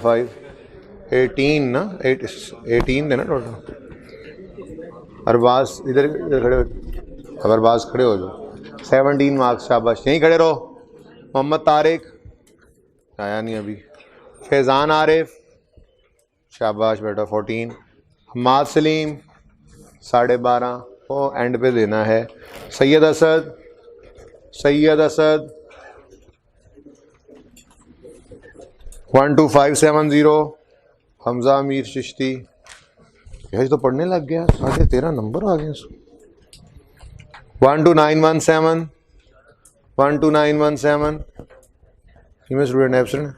5, 18 ना, 18 है ना टोटल। अरबाज इधर खड़े हो, अब अरबाज खड़े हो जाओ। 17 मार्क्स, शाबाश। यहीं खड़े रहो। मोहम्मद तारिक आया नहीं अभी। फैज़ान आरिफ, शाबाश बेटा 14। हमाद सलीम 12.5, वो एंड पे देना है। सैयद असद 12570। हमजा अमीर चिश्ती, यही तो पढ़ने लग गया, 13.5 नंबर आ गए। 12917 female student absent.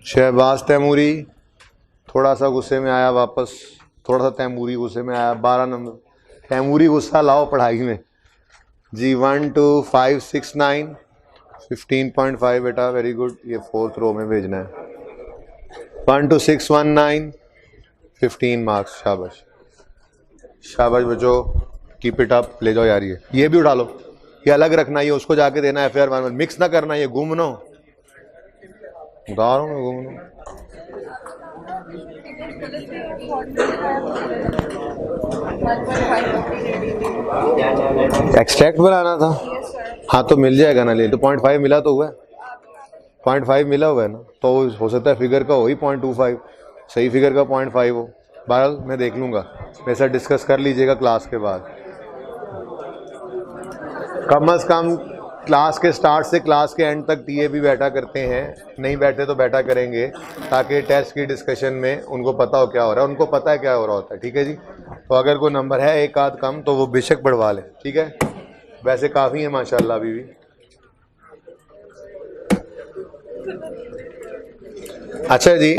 Shahbaz Taimuri थोड़ा सा गुस्से में आया वापस, थोड़ा सा तैमूरी गुस्से में आया, 12 नंबर। तैमूरी गुस्सा लाओ पढ़ाई में जी। 12569 15.5 बेटा, वेरी गुड। ये 4th रो में भेजना है। 12619 15 मार्क्स, शाबाश शाबाश बच्चों, कीप इट अप। ले जाओ यार, ये भी उठा लो, ये अलग रखना, ये उसको जाके देना है। FAR 1 मिक्स ना करना, ये गुम ना उतारो में गुम ना। एक्सट्रैक्ट बनाना था, हाँ तो मिल जाएगा ना, ले तो 0.5 मिला तो हुआ है, 0.5 मिला हुआ है ना, तो हो सकता है फिगर का हो ही 0.25, सही फिगर का 0.5 हो। बहरहाल मैं देख लूँगा, मेरे साथ डिस्कस कर लीजिएगा क्लास के बाद। कम अज़ कम क्लास के स्टार्ट से क्लास के एंड तक टीए भी बैठा करते हैं, नहीं बैठे तो बैठा करेंगे, ताकि टेस्ट की डिस्कशन में उनको पता हो क्या हो रहा है, उनको पता है क्या हो रहा होता है, ठीक है जी। तो अगर कोई नंबर है एक आध कम तो वो बेशक बढ़वा ले, ठीक है। वैसे काफ़ी है माशाल्लाह अभी भी। अच्छा जी,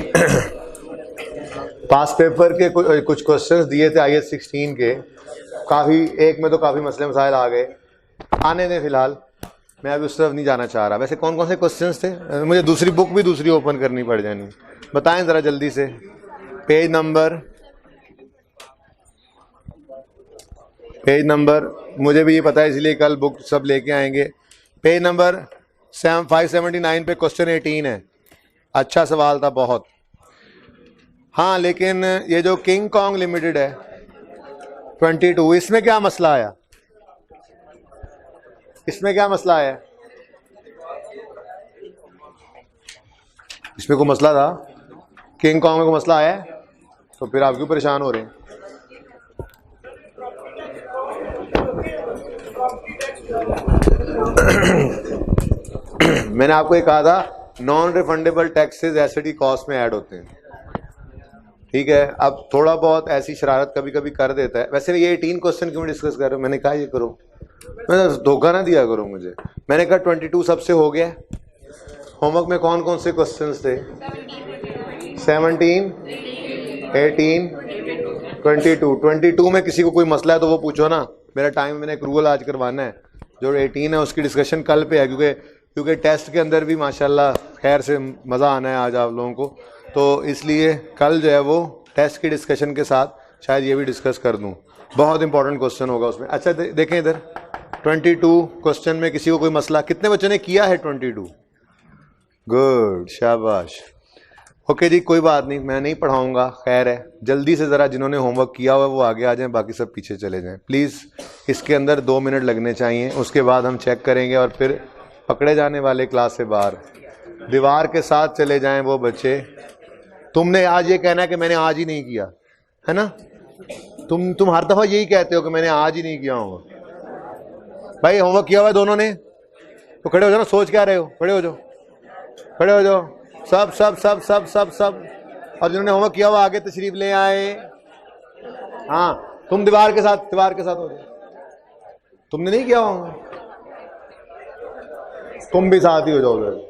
पास पेपर के कुछ क्वेश्चंस दिए थे IS 16 के, काफ़ी एक में तो काफ़ी मसले मसाइल आ गए, आने दें फिलहाल, मैं अभी उस तरफ नहीं जाना चाह रहा। वैसे कौन कौन से क्वेश्चंस थे, मुझे दूसरी बुक भी दूसरी ओपन करनी पड़ जानी, बताएं ज़रा जल्दी से। पेज नंबर मुझे भी ये पता है, इसलिए कल बुक सब लेके आएंगे। पेज नंबर 579 पे क्वेश्चन 18 है। अच्छा सवाल था बहुत। हाँ, लेकिन ये जो किंग कॉन्ग लिमिटेड है 22, इसमें क्या मसला आया, इसमें क्या मसला है, इसमें कोई मसला था, किंग कॉन्ग में कोई मसला आया, तो फिर आप क्यों परेशान हो रहे हैं। मैंने आपको ये कहा था, non refundable taxes ACD cost में ऐड होते हैं, ठीक है। अब थोड़ा बहुत ऐसी शरारत कभी कभी कर देता है। वैसे ये 18 क्वेश्चन क्यों डिस्कस कर रहे हो, मैंने कहा ये करो, मैं धोखा ना दिया करो मुझे। मैंने कहा 22 सबसे हो गया। होमवर्क में कौन कौन से क्वेश्चंस थे, 17, 18, 22 में किसी को कोई मसला है तो वो पूछो ना, मेरा टाइम, मैंने एक रूल आज करवाना है। जो 18 है उसकी डिस्कशन कल पे है, क्योंकि टेस्ट के अंदर भी माशाल्लाह खैर से मज़ा आना है आज आप लोगों को, तो इसलिए कल जो है वो टेस्ट की डिस्कशन के साथ शायद ये भी डिस्कस कर दूं। बहुत इंपॉर्टेंट क्वेश्चन होगा उसमें। अच्छा देखें इधर, 22 क्वेश्चन में किसी को कोई मसला, कितने बच्चों ने किया है 22? गुड, शाबाश। ओके जी, कोई बात नहीं, मैं नहीं पढ़ाऊंगा, खैर है। जल्दी से ज़रा जिन्होंने होमवर्क किया हुआ है वो आगे आ जाएं, बाकी सब पीछे चले जाएं प्लीज़। इसके अंदर 2 मिनट लगने चाहिए, उसके बाद हम चेक करेंगे और फिर पकड़े जाने वाले क्लास से बाहर। दीवार के साथ चले जाएं वो बच्चे। तुमने आज ये कहना है कि मैंने आज ही नहीं किया, है ना। तुम हर दफ़ा यही कहते हो कि मैंने आज ही नहीं किया होमवर्क। भाई होमवर्क किया हुआ है दोनों ने, तो खड़े हो जाओ ना, सोच क्या रहे हो, खड़े हो जाओ, खड़े हो जाओ, सब सब सब सब सब सब। और जिन्होंने होमवर्क किया हुआ आगे तशरीफ ले आए। हाँ, तुम दीवार के साथ हो जाओ। तुमने नहीं किया होगा, तुम भी साथ ही हो जाओगे।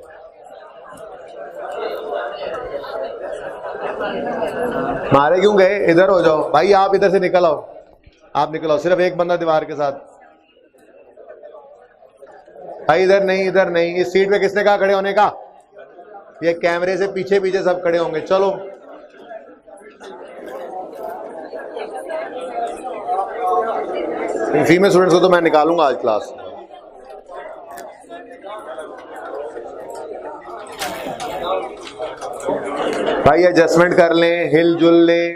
मारे क्यों गए, इधर हो जाओ भाई, आप इधर से निकल आओ, आप निकल आओ, सिर्फ एक बंदा दीवार के साथ। भाई इधर नहीं, इस सीट पे किसने कहा खड़े होने का, ये कैमरे से पीछे पीछे सब खड़े होंगे। चलो फीमेल स्टूडेंट्स को तो मैं निकालूंगा आज क्लास। भाई एडजस्टमेंट कर लें, हिल जुल ले।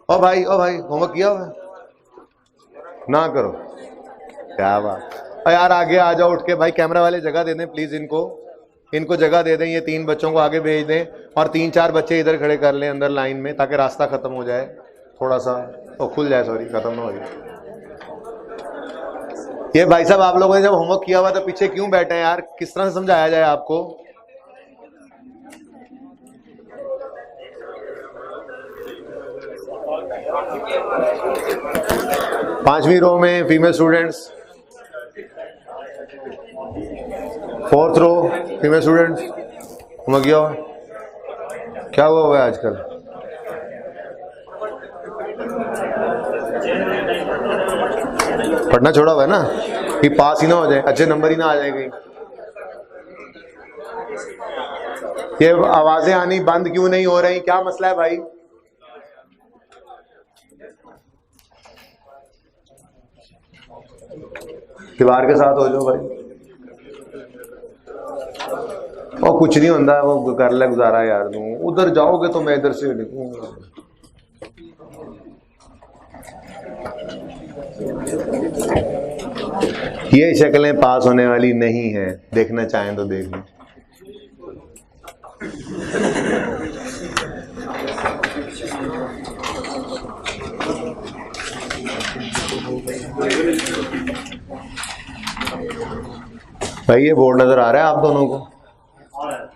ओ भाई होमवर्क किया हुआ है? ना करो, क्या बात। यार आगे आ जाओ उठ के, भाई कैमरा वाले जगह दे दें प्लीज, इनको जगह दे दें, ये 3 बच्चों को आगे भेज दें और 3-4 बच्चे इधर खड़े कर लें अंदर लाइन में, ताकि रास्ता खत्म हो जाए थोड़ा सा, तो खुल जाए, सॉरी खत्म ना हो जाए। ये भाई साहब आप लोगों ने जब होमवर्क किया हुआ तो पीछे क्यों बैठे हैं यार? किस तरह से समझाया जाए आपको? पांचवी रो में फीमेल स्टूडेंट्स, 4th रो फीमेल स्टूडेंट्स। होमवर्क किया हुआ? क्या हुआ है आजकल? पढ़ना छोड़ा हुआ है ना, कि पास ही ना हो जाए, अच्छे नंबर ही ना आ जाएंगे। ये आवाजें आनी बंद क्यों नहीं हो रही? क्या मसला है भाई? दीवार के साथ हो जाओ भाई। और कुछ नहीं होता, वो कर ले गुजारा यार। तू उधर जाओगे तो मैं इधर से लिखूंगा। ये शक्लें पास होने वाली नहीं है, देखना चाहें तो देख लें। भाई ये बोर्ड नजर आ रहा है आप दोनों को?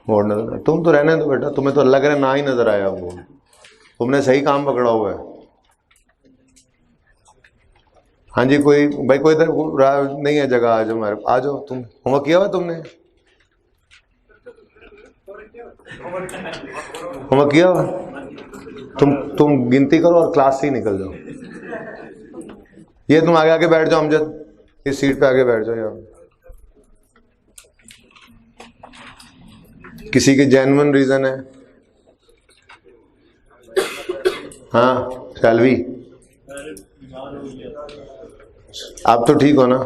बोर्ड नजर, तुम तो रहने दो बेटा, तुम्हें तो लग रहा है ना ही नजर आया बोर्ड। तुमने सही काम पकड़ा हुआ है। हाँ जी, कोई भाई कोई इधर नहीं है जगह, आ जाओ हमारे, आ जाओ। तुम होमवर्क किया हुआ तुमने? होमवर्क किया हुआ? तुम गिनती करो और क्लास से ही निकल जाओ। ये तुम आगे आगे बैठ जाओ अमजद, इस सीट पे आगे बैठ जाओ यार। किसी के जेन्युइन रीजन है? हाँ शालवी, आप तो ठीक हो ना,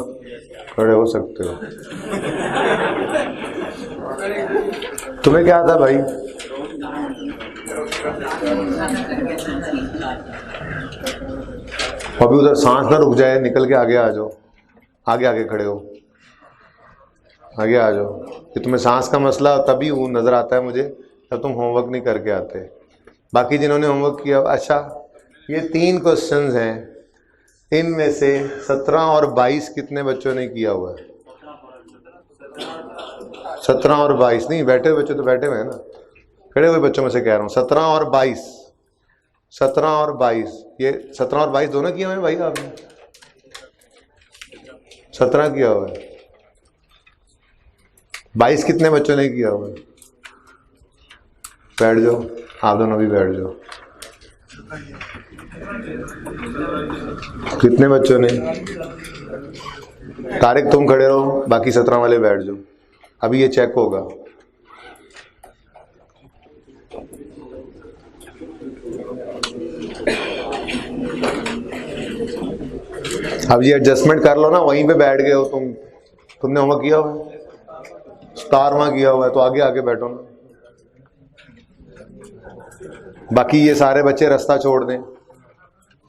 खड़े हो सकते हो। तुम्हें क्या था भाई? अभी उधर सांस ना रुक जाए, निकल के आगे आ जाओ, आगे आगे खड़े हो, आगे आ जाओ। कि तुम्हें सांस का मसला तभी वो नजर आता है मुझे जब तुम होमवर्क नहीं करके आते। बाकी जिन्होंने होमवर्क किया, अच्छा ये 3 क्वेश्चंस हैं, इनमें से 17 और 22 कितने बच्चों ने किया हुआ है? 17 और 22 नहीं, बैठे हुए बच्चे तो बैठे हुए हैं ना, खड़े हुए बच्चों में से कह रहा हूँ। 17 और 22, 17 और 22, ये 17 और 22 दोनों किए हुए हैं भाई आपने? 17 किया हुआ है, 22 कितने बच्चों ने किया हुआ है? बैठ जाओ, आप दोनों भी बैठ जाओ। कितने बच्चों ने? तारिक तुम खड़े रहो, बाकी 17 वाले बैठ जाओ, अभी ये चेक होगा। अब ये एडजस्टमेंट कर लो ना, वहीं पे बैठ गए हो तुमने होमवर्क किया हुआ है, स्टार वहां किया हुआ है, तो आगे आगे बैठो ना। बाकी ये सारे बच्चे रास्ता छोड़ दें,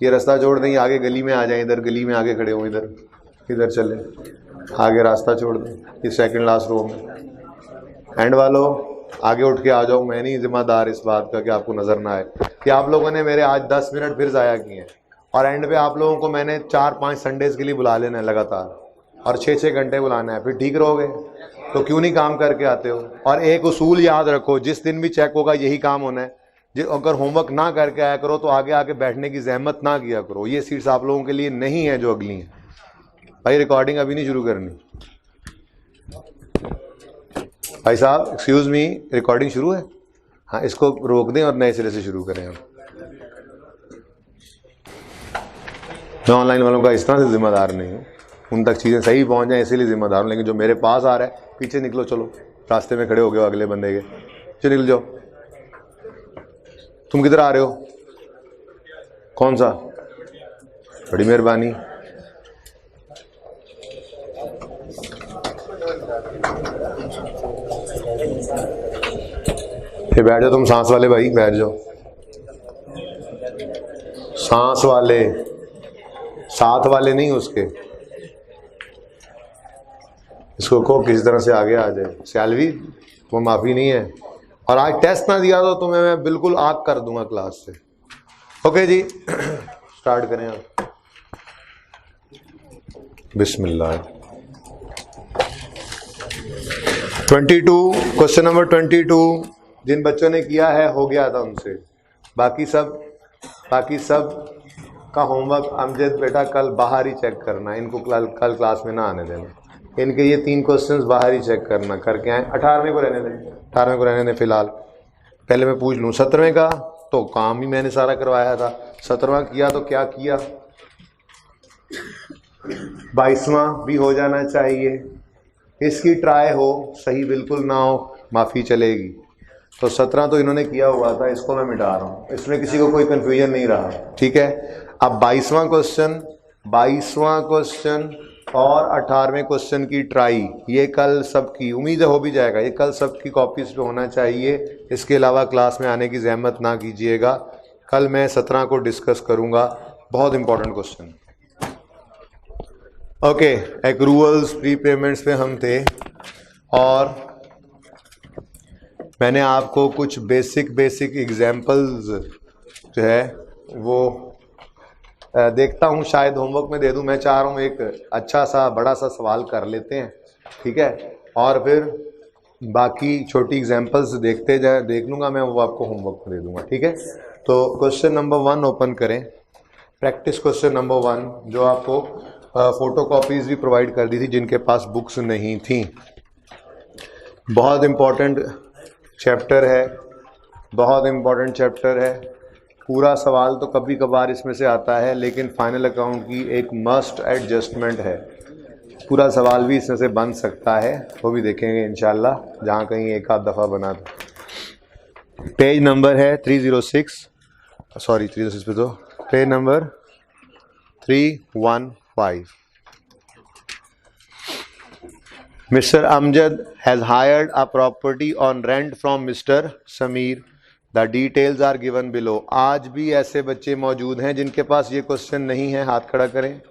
ये रास्ता छोड़ दें, आगे गली में आ जाएं, इधर गली में आगे खड़े हो, इधर चले, आगे रास्ता छोड़ दें। ये सेकंड लास्ट रो में एंड वालों आगे उठ के आ जाओ। मैं नहीं जिम्मेदार इस बात का कि आपको नजर ना आए कि आप लोगों ने मेरे आज 10 मिनट फिर ज़ाया किए हैं, और एंड पे आप लोगों को मैंने 4-5 संडेज के लिए बुला लेना है लगातार, और 6-6 घंटे बुलाना है, फिर ठीक रहोगे? तो क्यों नहीं काम करके आते हो? और एक उसूल याद रखो, जिस दिन भी चेक होगा यही काम होना है। अगर होमवर्क ना करके आया करो तो आगे आके बैठने की जहमत ना किया करो। ये सीट्स आप लोगों के लिए नहीं है जो अगली हैं। भाई रिकॉर्डिंग अभी नहीं शुरू करनी। भाई साहब एक्सक्यूज मी, रिकॉर्डिंग शुरू है? हाँ, इसको रोक दें और नए सिरे से शुरू करें। हम मैं ऑनलाइन वालों का इस तरह से जिम्मेदार नहीं हूँ, उन तक चीज़ें सही पहुँच जाएँ इसीलिए जिम्मेदार हूँ, लेकिन जो मेरे पास आ रहा है, पीछे निकलो, चलो रास्ते में खड़े हो गए अगले बंदे के, चलो निकल जाओ। तुम किधर आ रहे हो? कौन सा? बड़ी मेहरबानी। ये बैठ जाओ तुम सांस वाले भाई, बैठ जाओ सांस वाले, साथ वाले नहीं उसके। इसको कहो किसी तरह से आगे आ जाए। सैलवी वो माफी नहीं है, और आज टेस्ट ना दिया तो तुम्हें मैं बिल्कुल आग कर दूंगा क्लास से। ओके जी स्टार्ट करें आप। बिस्मिल्लाह। 22 क्वेश्चन नंबर 22 जिन बच्चों ने किया है हो गया था उनसे। बाकी सब का होमवर्क अमजद बेटा कल बाहर ही चेक करना, इनको कल क्लास में ना आने देना। इनके ये 3 क्वेश्चंस बाहर ही चेक करना, करके आए। 18वें को रहने दें फिलहाल, पहले मैं पूछ लूँ। 17वें का तो काम ही मैंने सारा करवाया था, 17वां किया तो क्या किया, 22वां भी हो जाना चाहिए। इसकी ट्राई हो, सही बिल्कुल ना हो माफ़ी चलेगी। तो 17 तो इन्होंने किया हुआ था, इसको मैं मिटा रहा हूँ, इसमें किसी को कोई कन्फ्यूजन नहीं रहा, ठीक है। अब 22वां क्वेश्चन और 18वें क्वेश्चन की ट्राई, ये कल सबकी उम्मीद हो भी जाएगा, ये कल सबकी कॉपीज पे होना चाहिए। इसके अलावा क्लास में आने की जहमत ना कीजिएगा, कल मैं 17 को डिस्कस करूँगा, बहुत important question. Okay, accruals pre payments पे हम थे और मैंने आपको कुछ बेसिक एग्जाम्पल्स जो है वो देखता हूँ शायद होमवर्क में दे दूँ। मैं चाह रहा हूँ एक अच्छा सा बड़ा सा सवाल कर लेते हैं, ठीक है, और फिर बाकी छोटी एग्जाम्पल्स देख लूँगा मैं, वो आपको होमवर्क में दे दूँगा, ठीक है। तो क्वेश्चन नंबर 1 ओपन करें, प्रैक्टिस क्वेश्चन नंबर 1, जो आपको फोटो कॉपीज़ भी प्रोवाइड कर दी थी जिनके पास बुक्स नहीं थी। बहुत इम्पोर्टेंट चैप्टर है, पूरा सवाल तो कभी कभार इसमें से आता है, लेकिन फाइनल अकाउंट की एक मस्ट एडजस्टमेंट है। पूरा सवाल भी इसमें से बन सकता है, वो भी देखेंगे इंशाल्लाह, जहाँ कहीं एक आध दफ़ा बना दो। पेज नंबर है 306 पे, तो page number 315। Mr. Amjad has hired a property on rent from Mr. Sameer. The details are given below. आज भी ऐसे बच्चे मौजूद हैं जिनके पास ये क्वेश्चन नहीं है, हाथ खड़ा करें।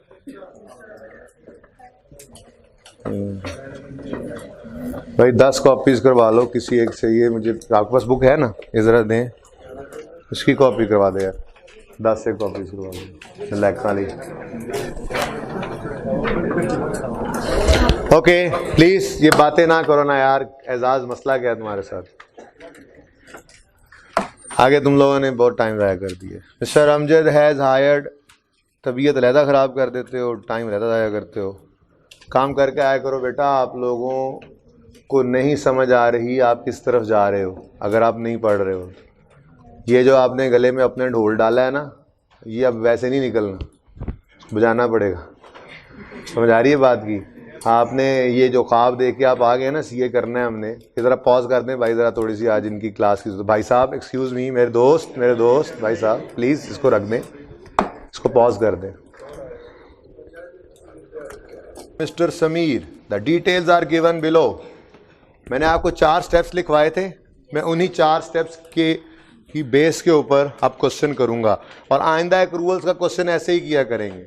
भाई 10 कॉपीज करवा लो किसी एक से, ये मुझे, आपके पास बुक है ना, ये ज़रा दें, उसकी कॉपी करवा दे यार, 10 से कॉपीज करवा दो लैक वाली। ओके प्लीज ये बातें ना करो ना यार, एजाज मसला क्या है तुम्हारे साथ, आगे तुम लोगों ने बहुत टाइम ज़ाया कर दिया। मिस्टर अमजद हैज़ हायर्ड, तबीयत लहदा ख़राब कर देते हो, टाइम लहदा ज़ाया करते हो, काम करके आया करो बेटा। आप लोगों को नहीं समझ आ रही आप किस तरफ जा रहे हो, अगर आप नहीं पढ़ रहे हो। ये जो आपने गले में अपने ढोल डाला है ना, ये अब वैसे नहीं निकलना, बुझाना पड़ेगा, समझ आ रही है बात की। आपने ये जो ख्वाब देख के आप आ गए ना, सीए करना है हमने, ये ज़रा पॉज कर दें भाई, ज़रा थोड़ी सी आज इनकी क्लास की, तो भाई साहब एक्सक्यूज़ मी, मेरे दोस्त भाई साहब प्लीज़ इसको रख दें, इसको पॉज कर दें। Mister Sameer, the details are given below. मैंने आपको 4 स्टेप्स लिखवाए थे, मैं उन्हीं 4 स्टेप्स की बेस के ऊपर आप क्वेश्चन करूँगा, और आइंदा एक्रूअल्स का क्वेश्चन ऐसे ही किया करेंगे।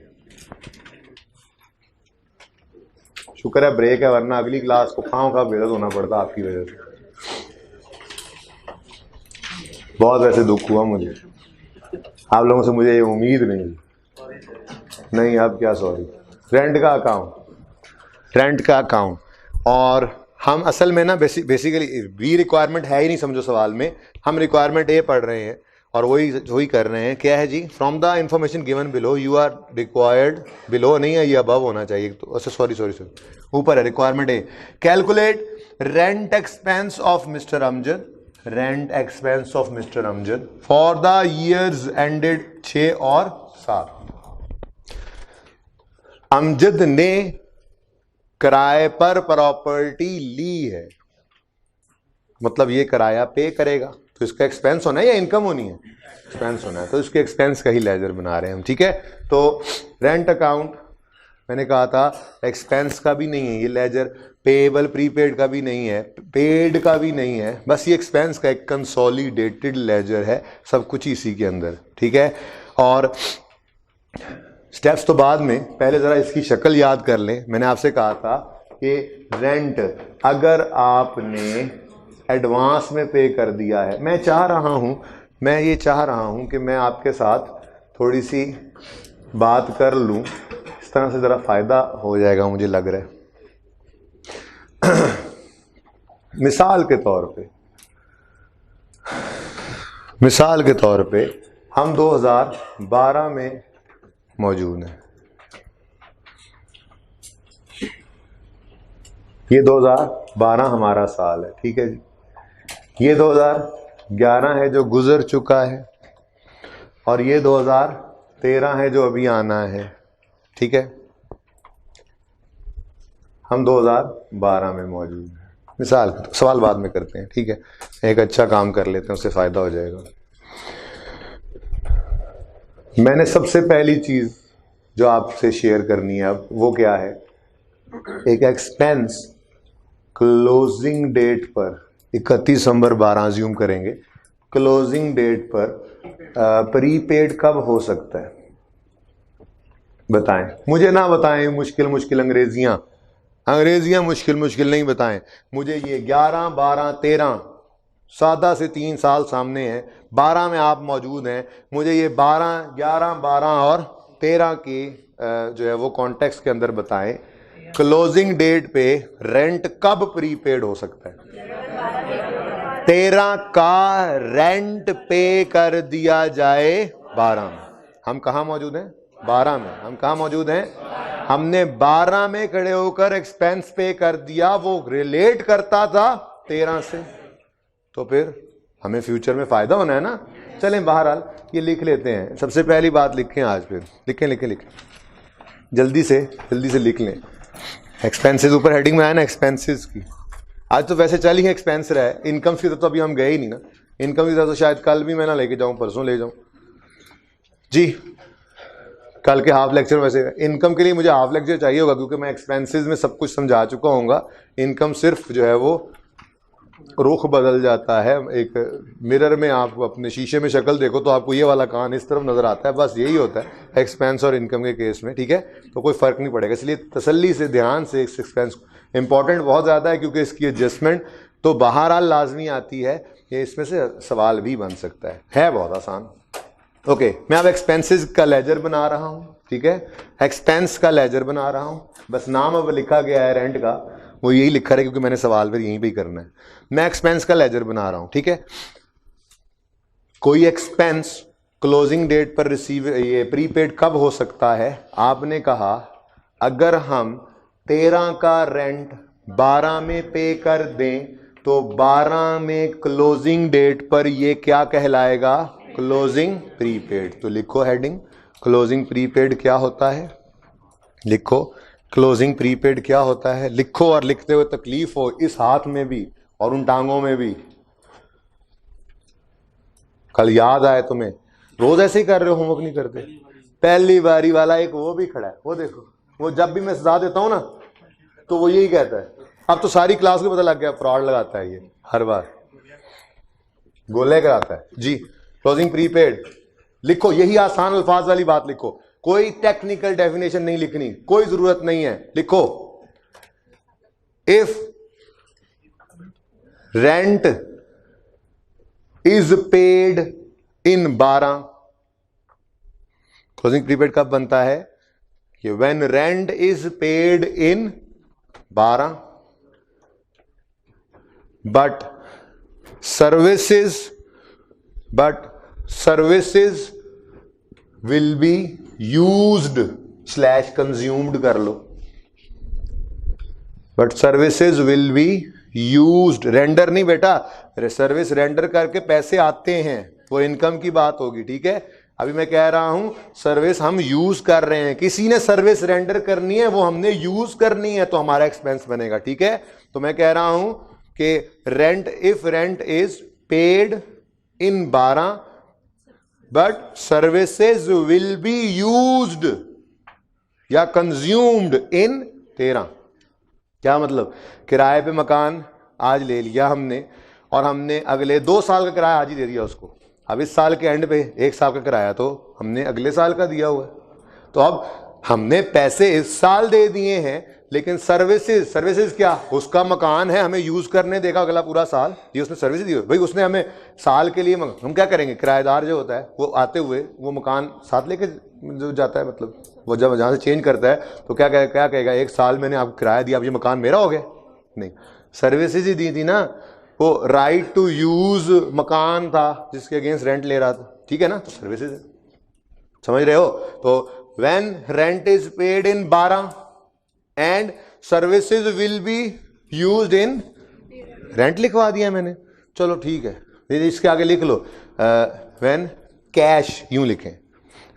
शुक्र है ब्रेक है, वरना अगली क्लास को खाओ खा बेदर्द होना पड़ता आपकी वजह से। बहुत वैसे दुख हुआ मुझे, आप लोगों से मुझे ये उम्मीद नहीं, अब क्या सॉरी। रेंट का अकाउंट, और हम असल में ना बेसिकली बी रिक्वायरमेंट है ही नहीं, समझो सवाल में हम रिक्वायरमेंट ए पढ़ रहे हैं और वही कर रहे हैं। क्या है जी, from the information given below you are required, below नहीं है, ये अबव होना चाहिए, तो अच्छा सॉरी ऊपर है requirement A. Calculate rent expense of mister Amjad for the years ended 6 और 7। अमजद ने किराए पर प्रॉपर्टी ली है, मतलब ये किराया पे करेगा, तो इसका एक्सपेंस होना है या इनकम होनी है, एक्सपेंस होना है, तो इसके एक्सपेंस का ही लेजर बना रहे हैं हम, ठीक है। तो रेंट अकाउंट मैंने कहा था एक्सपेंस का भी नहीं है ये लेजर, पेएबल प्रीपेड का भी नहीं है, पेड का भी नहीं है, बस ये एक्सपेंस का एक कंसोलिडेटेड लेजर है, सब कुछ इसी के अंदर, ठीक है। और स्टेप्स तो बाद में, पहले ज़रा इसकी शक्ल याद कर लें। मैंने आपसे कहा था कि रेंट अगर आपने एडवांस में पे कर दिया है, मैं ये चाह रहा हूँ कि मैं आपके साथ थोड़ी सी बात कर लूँ, इस तरह से ज़रा फ़ायदा हो जाएगा मुझे लग रहा है। मिसाल के तौर पे हम 2012 में मौजूद हैं, ये 2012 हमारा साल है, ठीक है जी। ये 2011 है जो गुजर चुका है, और ये 2013 है जो अभी आना है, ठीक है। हम 2012 में मौजूद हैं। मिसाल सवाल बाद में करते हैं, ठीक है, एक अच्छा काम कर लेते हैं, उससे फ़ायदा हो जाएगा। मैंने सबसे पहली चीज़ जो आपसे शेयर करनी है अब वो क्या है, एक एक्सपेंस क्लोजिंग डेट पर 31 दिसंबर 12 ज्यूम करेंगे, क्लोजिंग डेट पर प्रीपेड कब हो सकता है, बताएं। मुझे ना बताएं मुश्किल अंग्रेजियां मुश्किल नहीं बताएं मुझे। ये 11, 12, 13 सादा से 3 साल सामने है, 12 में आप मौजूद हैं, मुझे ये 12, 11, 12 और 13 की जो है वो कॉन्टेक्स्ट के अंदर बताएं, क्लोजिंग डेट पे रेंट कब प्रीपेड हो सकता है। 13 का रेंट पे कर दिया जाए 12 में। हम कहाँ मौजूद हैं? 12 में। हम कहाँ मौजूद हैं? हमने 12 में खड़े होकर एक्सपेंस पे कर दिया, वो रिलेट करता था 13 से, तो फिर हमें फ्यूचर में फायदा होना है ना। चलें बहरहाल ये लिख लेते हैं, सबसे पहली बात लिखें आज, फिर लिखें जल्दी से लिख लें। एक्सपेंसेस ऊपर हेडिंग में आया ना एक्सपेंसेस की, आज तो वैसे चल ही एक्सपेंस रहा है, इनकम की तो अभी हम गए ही नहीं ना। इनकम की तो शायद कल भी मैं ना लेके जाऊं, परसों ले जाऊं जी। कल के हाफ लेक्चर, वैसे इनकम के लिए मुझे हाफ लेक्चर चाहिए होगा क्योंकि मैं एक्सपेंसेस में सब कुछ समझा चुका हूँगा। इनकम सिर्फ जो है वो रुख बदल जाता है। एक मिरर में आप अपने शीशे में शक्ल देखो तो आपको ये वाला कान इस तरफ नज़र आता है, बस यही होता है एक्सपेंस और इनकम के केस में, ठीक है। तो कोई फ़र्क नहीं पड़ेगा, इसलिए तसल्ली से ध्यान से इस एक्सपेंस इंपॉर्टेंट बहुत ज़्यादा है क्योंकि इसकी एडजस्टमेंट तो बहरहाल लाजमी आती है, ये इसमें से सवाल भी बन सकता है बहुत आसान। ओके, मैं अब एक्सपेंसेस का लेजर बना रहा हूँ, ठीक है, एक्सपेंस का लेजर बना रहा हूँ, बस नाम अब लिखा गया है रेंट का, वो यही लिखा है क्योंकि मैंने सवाल फिर यहीं पे ही करना है। मैं एक्सपेंस का लेजर बना रहा हूं, ठीक है। कोई एक्सपेंस क्लोजिंग डेट पर ये प्रीपेड कब हो सकता है? आपने कहा अगर हम 13 का रेंट 12 में पे कर दें तो 12 में क्लोजिंग डेट पर ये क्या कहलाएगा? Closing prepaid. तो लिखो हेडिंग, क्लोजिंग प्रीपेड क्या होता है, लिखो क्लोजिंग प्रीपेड क्या होता है, लिखो और लिखते हुए तकलीफ हो इस हाथ में भी और उन टांगों में भी। कल याद आए तुम्हें, रोज ऐसे ही कर रहे हो, होमवर्क नहीं करते। पहली बारी वाला एक वो भी खड़ा है, वो देखो, वो जब भी मैं सजा देता हूं ना तो वो यही कहता है। अब तो सारी क्लास को पता लग गया, फ्रॉड लगाता है ये, हर बार गोले कराता है जी। क्लोजिंग प्रीपेड लिखो, यही आसान अल्फाज वाली बात लिखो, कोई टेक्निकल डेफिनेशन नहीं लिखनी, कोई जरूरत नहीं है, लिखो if rent is paid in 12, closing prepaid कब बनता है कि when rent is paid in 12 but services will be used / consumed कर लो, but services will be used, render नहीं बेटा, सर्विस रेंडर करके पैसे आते हैं, वो इनकम की बात होगी, ठीक है। अभी मैं कह रहा हूं सर्विस हम यूज कर रहे हैं, किसी ने सर्विस रेंडर करनी है, वो हमने यूज करनी है, तो हमारा एक्सपेंस बनेगा, ठीक है। तो मैं कह रहा हूं कि rent, if rent is paid in 12 but services will be used या कंज्यूम्ड इन 13। क्या मतलब, किराए पे मकान आज ले लिया हमने और हमने अगले 2 साल का किराया आज ही दे दिया उसको। अब इस साल के एंड पे 1 साल का किराया तो हमने अगले साल का दिया हुआ है, तो अब हमने पैसे इस साल दे दिए हैं, लेकिन सर्विसेज क्या, उसका मकान है, हमें यूज करने देगा अगला पूरा साल, ये उसने सर्विस दी भाई, उसने हमें साल के लिए हम क्या करेंगे, किराएदार जो होता है वो आते हुए वो मकान साथ लेके जो जाता है, मतलब वो जब जहाँ से चेंज करता है तो क्या कहेगा 1 साल मैंने आपको किराया दिया, अब ये मकान मेरा हो गया? नहीं, सर्विसेज ही दी थी ना, वो राइट टू यूज मकान था जिसके अगेंस्ट रेंट ले रहा था, ठीक है ना, तो सर्विसेज है, समझ रहे हो? तो when rent is paid in 12 and services will be used in, rent लिखवा दिया मैंने, चलो ठीक है, इसके आगे लिख लो व्हेन कैश, यूं लिखें,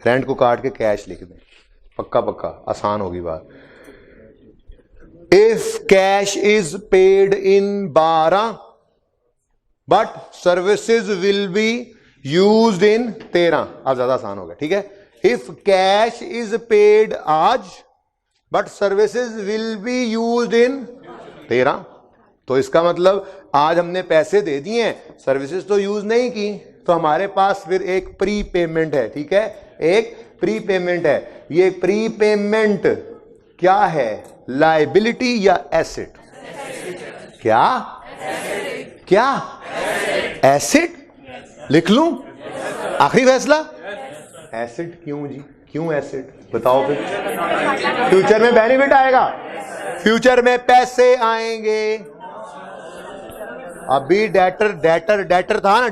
रेंट को काट के कैश लिख दें, पक्का पक्का आसान होगी बात। If cash is paid in 12 but services will be used in 13, अब ज्यादा आसान होगा, ठीक है। इफ कैश इज पेड आज but services will be used in 13, तो इसका मतलब आज हमने पैसे दे दिए, सर्विसेज तो यूज नहीं की, तो हमारे पास फिर एक प्री पेमेंट है, ठीक है, एक प्री पेमेंट है। ये प्री पेमेंट क्या है, लायबिलिटी या एसेट? क्या क्या एसेट? लिख लूं आखिरी फैसला, एसेट। क्यों जी, क्यों एसेट, बताओ फिर? फ्यूचर में बेनिफिट आएगा, फ्यूचर में पैसे आएंगे। अभी डेटर था ना,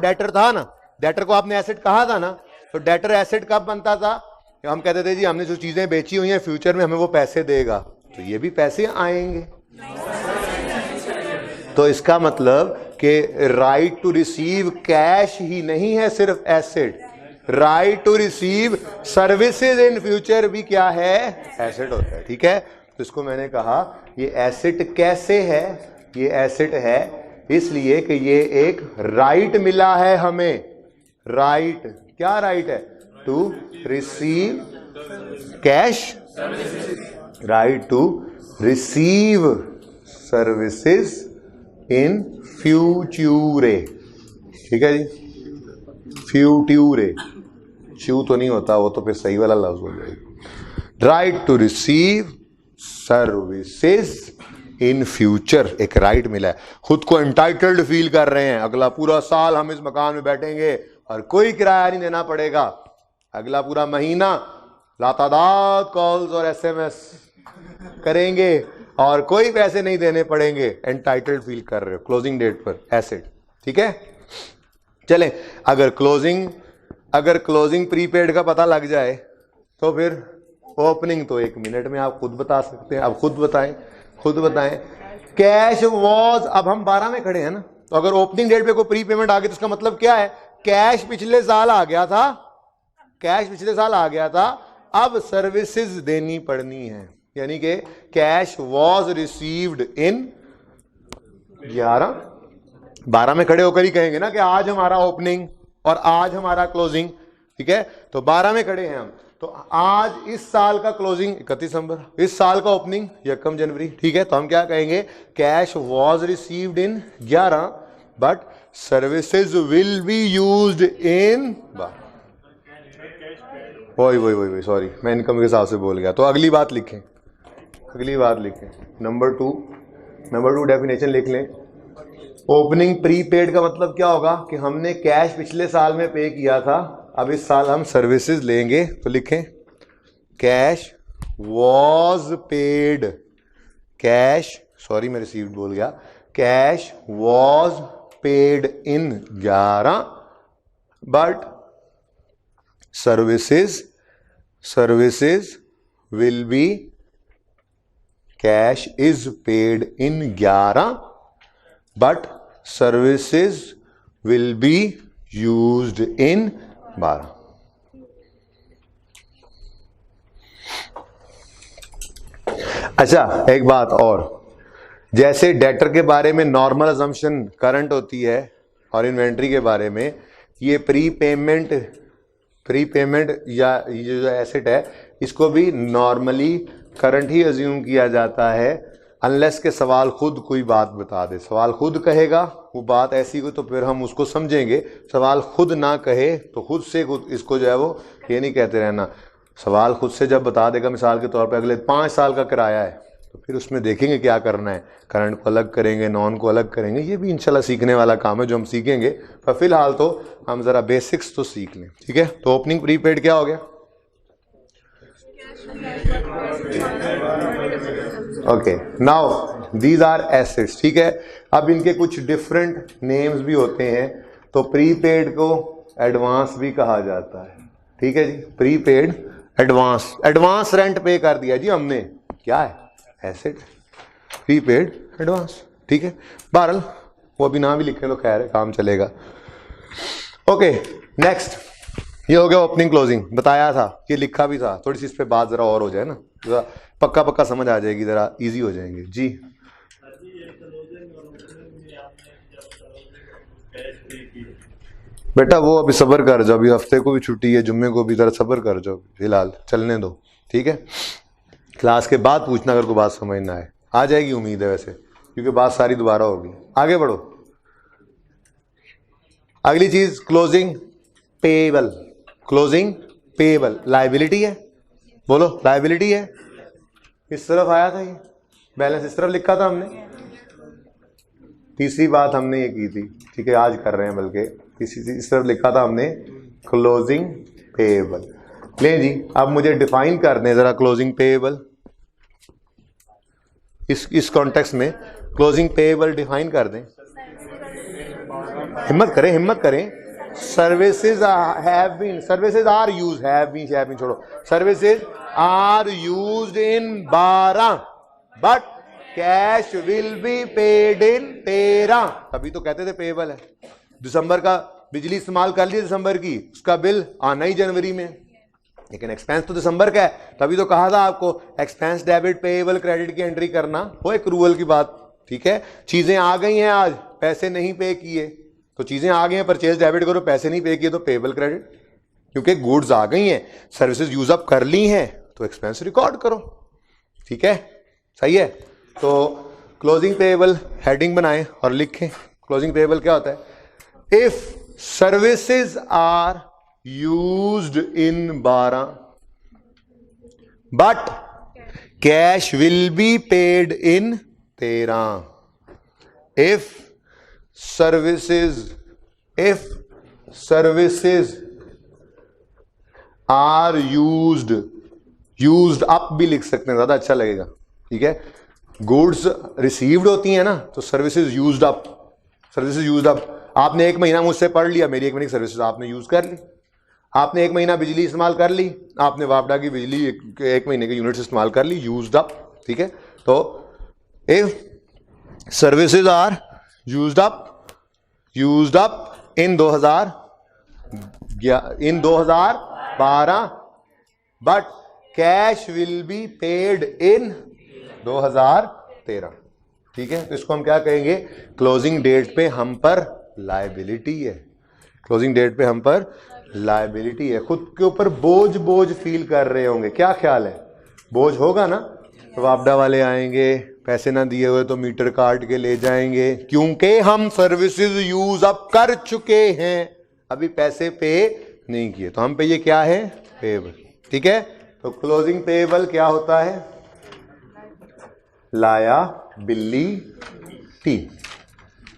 डेटर को आपने एसेट कहा था ना, तो डेटर एसेट कब बनता था, हम कहते थे जी हमने जो चीजें बेची हुई हैं फ्यूचर में हमें वो पैसे देगा, तो ये भी पैसे आएंगे। तो इसका मतलब कि राइट टू रिसीव कैश ही नहीं है सिर्फ asset, right to receive services in future भी क्या है, एसेट होता है, ठीक है। तो इसको मैंने कहा ये एसेट कैसे है, ये एसेट है इसलिए कि ये एक राइट मिला है हमें, राइट, क्या राइट है, to receive cash, right to receive services in फ्यूचरे, ठीक है जी, फ्यूट्यूरे, च्यू तो नहीं होता, वो तो फिर सही वाला लफ्ज हो जाएगा। Right to receive services in future, एक राइट मिला है, खुद को एंटाइटल्ड फील कर रहे हैं, अगला पूरा साल हम इस मकान में बैठेंगे और कोई किराया नहीं देना पड़ेगा, अगला पूरा महीना लातादाद कॉल्स और एसएमएस करेंगे और कोई पैसे नहीं देने पड़ेंगे, एंटाइटल्ड फील कर रहे हो क्लोजिंग डेट पर, एसेट, ठीक है। चलें, अगर क्लोजिंग प्रीपेड का पता लग जाए तो फिर ओपनिंग तो 1 मिनट में आप खुद बता सकते हैं। अब खुद बताएं कैश वॉज, अब हम 12 में खड़े हैं ना, तो अगर ओपनिंग डेट पे कोई प्री पेमेंट आ गई तो इसका मतलब क्या है, कैश पिछले साल आ गया था, अब सर्विसेज देनी पड़नी है, यानी कि कैश वॉज रिसीव्ड इन 12 में खड़े होकर ही कहेंगे ना कि आज हमारा ओपनिंग और आज हमारा क्लोजिंग, ठीक है। तो 12 में खड़े हैं हम, तो आज इस साल का क्लोजिंग 31 दिसंबर, इस साल का ओपनिंग 1 जनवरी, ठीक है। तो हम क्या कहेंगे, cash was received in 11 but services will be used in 12। वही सॉरी, मैं इनकम के हिसाब से बोल गया। तो अगली बात लिखें, नंबर 2 डेफिनेशन लिख लें। ओपनिंग प्रीपेड का मतलब क्या होगा कि हमने कैश पिछले साल में पे किया था, अब इस साल हम सर्विसेज लेंगे, तो लिखें कैश वॉज पेड, मैं रिसीव्ड बोल गया, cash was paid in 11 but services will B, cash is paid in 11 but services will be used in 12। अच्छा, एक बात और, जैसे डेटर के बारे में नॉर्मल अजम्पशन करंट होती है और इन्वेंट्री के बारे में ये प्री पेमेंट प्री पेमेंट या ये जो एसेट है इसको भी नॉर्मली करंट ही अज्यूम किया जाता है, अनलेस के सवाल खुद कोई बात बता दे। सवाल खुद कहेगा वो बात ऐसी को तो फिर हम उसको समझेंगे, सवाल खुद ना कहे तो खुद से खुद इसको जो है वो ये नहीं कहते रहना। सवाल खुद से जब बता देगा, मिसाल के तौर पे अगले 5 साल का किराया है तो फिर उसमें देखेंगे क्या करना है, करंट को अलग करेंगे, नॉन को अलग करेंगे। ये भी इंशाल्लाह सीखने वाला काम है जो हम सीखेंगे, पर फिलहाल तो हम ज़रा बेसिक्स तो सीख लें, ठीक है। तो ओपनिंग प्रीपेड क्या हो गया? Okay, now these are assets, ठीक है। अब इनके कुछ डिफरेंट नेम्स भी होते हैं, तो प्रीपेड को एडवांस भी कहा जाता है, ठीक है जी। प्रीपेड एडवांस, एडवांस रेंट पे कर दिया जी हमने, क्या है? एसेट, प्रीपेड एडवांस, ठीक है। बहरहाल वो अभी ना भी लिखें तो खैर है, काम चलेगा। ओके नेक्स्ट, ये हो गया ओपनिंग क्लोजिंग, बताया था, ये लिखा भी था, थोड़ी सी इस पे बात जरा और हो जाए ना, जरा पक्का पक्का समझ आ जाएगी, जरा इजी हो जाएंगे जी। बेटा वो अभी सब्र कर जाओ, अभी हफ्ते को भी छुट्टी है, जुम्मे को भी, जरा सब्र कर जाओ, फिलहाल चलने दो, ठीक है। क्लास के बाद पूछना अगर कोई बात समझ ना आए, आ जाएगी उम्मीद है वैसे, क्योंकि बात सारी दोबारा होगी। आगे बढ़ो, अगली चीज closing payable. Closing payable liability है, बोलो लायबिलिटी है। इस तरफ आया था ये बैलेंस, इस तरफ लिखा था हमने। तीसरी बात हमने ये की थी, ठीक है, आज कर रहे हैं, बल्कि तीसरी इस तरफ लिखा था हमने क्लोजिंग पेएबल। ले जी, अब मुझे डिफाइन कर दें जरा क्लोजिंग पेएबल, इस कॉन्टेक्स्ट में क्लोजिंग पेएबल डिफाइन कर दें। हिम्मत करें, हिम्मत करें। Services have been, services are used, have been छोड़ो, services are used in 12 but cash will be paid in 13। तभी तो कहते थे पेएबल है। दिसंबर का बिजली इस्तेमाल कर ली दिसंबर की, उसका बिल आना ही जनवरी में, लेकिन एक्सपेंस तो दिसंबर का है, तभी तो कहा था आपको एक्सपेंस डेबिट पेएबल क्रेडिट की एंट्री करना, वो एक्रूअल की बात, ठीक है। चीजें आ गई हैं आज, पैसे नहीं पे किए, तो चीजें आ गई हैं, परचेज डेबिट करो, पैसे नहीं पे किए तो पेएबल क्रेडिट, क्योंकि गुड्स आ गई हैं, सर्विसेज यूज अप कर ली हैं, तो एक्सपेंस रिकॉर्ड करो, ठीक है, सही है। तो क्लोजिंग पेएबल हेडिंग बनाएं और लिखें, क्लोजिंग पेएबल क्या होता है? If services are used in 12 but cash will be paid in 13। if services are used up भी लिख सकते हैं, ज्यादा अच्छा लगेगा, ठीक है। गुड्स रिसीव्ड होती हैं ना, तो services used up, services used up. आपने 1 महीना मुझसे पढ़ लिया, मेरी 1 महीने की सर्विसेज आपने यूज कर ली। आपने 1 महीना बिजली इस्तेमाल कर ली, आपने वापडा की बिजली 1 महीने के यूनिट्स इस्तेमाल कर ली, यूज्ड अप, ठीक है। तो if services are used up in 2012 but cash will be paid in 2013, ठीक है। तो इसको हम क्या कहेंगे? क्लोजिंग डेट पे हम पर लायबिलिटी है, क्लोजिंग डेट पे हम पर लायबिलिटी है। खुद के ऊपर बोझ फील कर रहे होंगे, क्या ख्याल है? बोझ होगा ना, तो वापडा वाले आएंगे, पैसे ना दिए हुए तो मीटर काट के ले जाएंगे, क्योंकि हम सर्विसेज यूज अप कर चुके हैं, अभी पैसे पे नहीं किए, तो हम पे ये क्या है? पेएबल, ठीक है। तो क्लोजिंग पेएबल क्या होता है? Liability,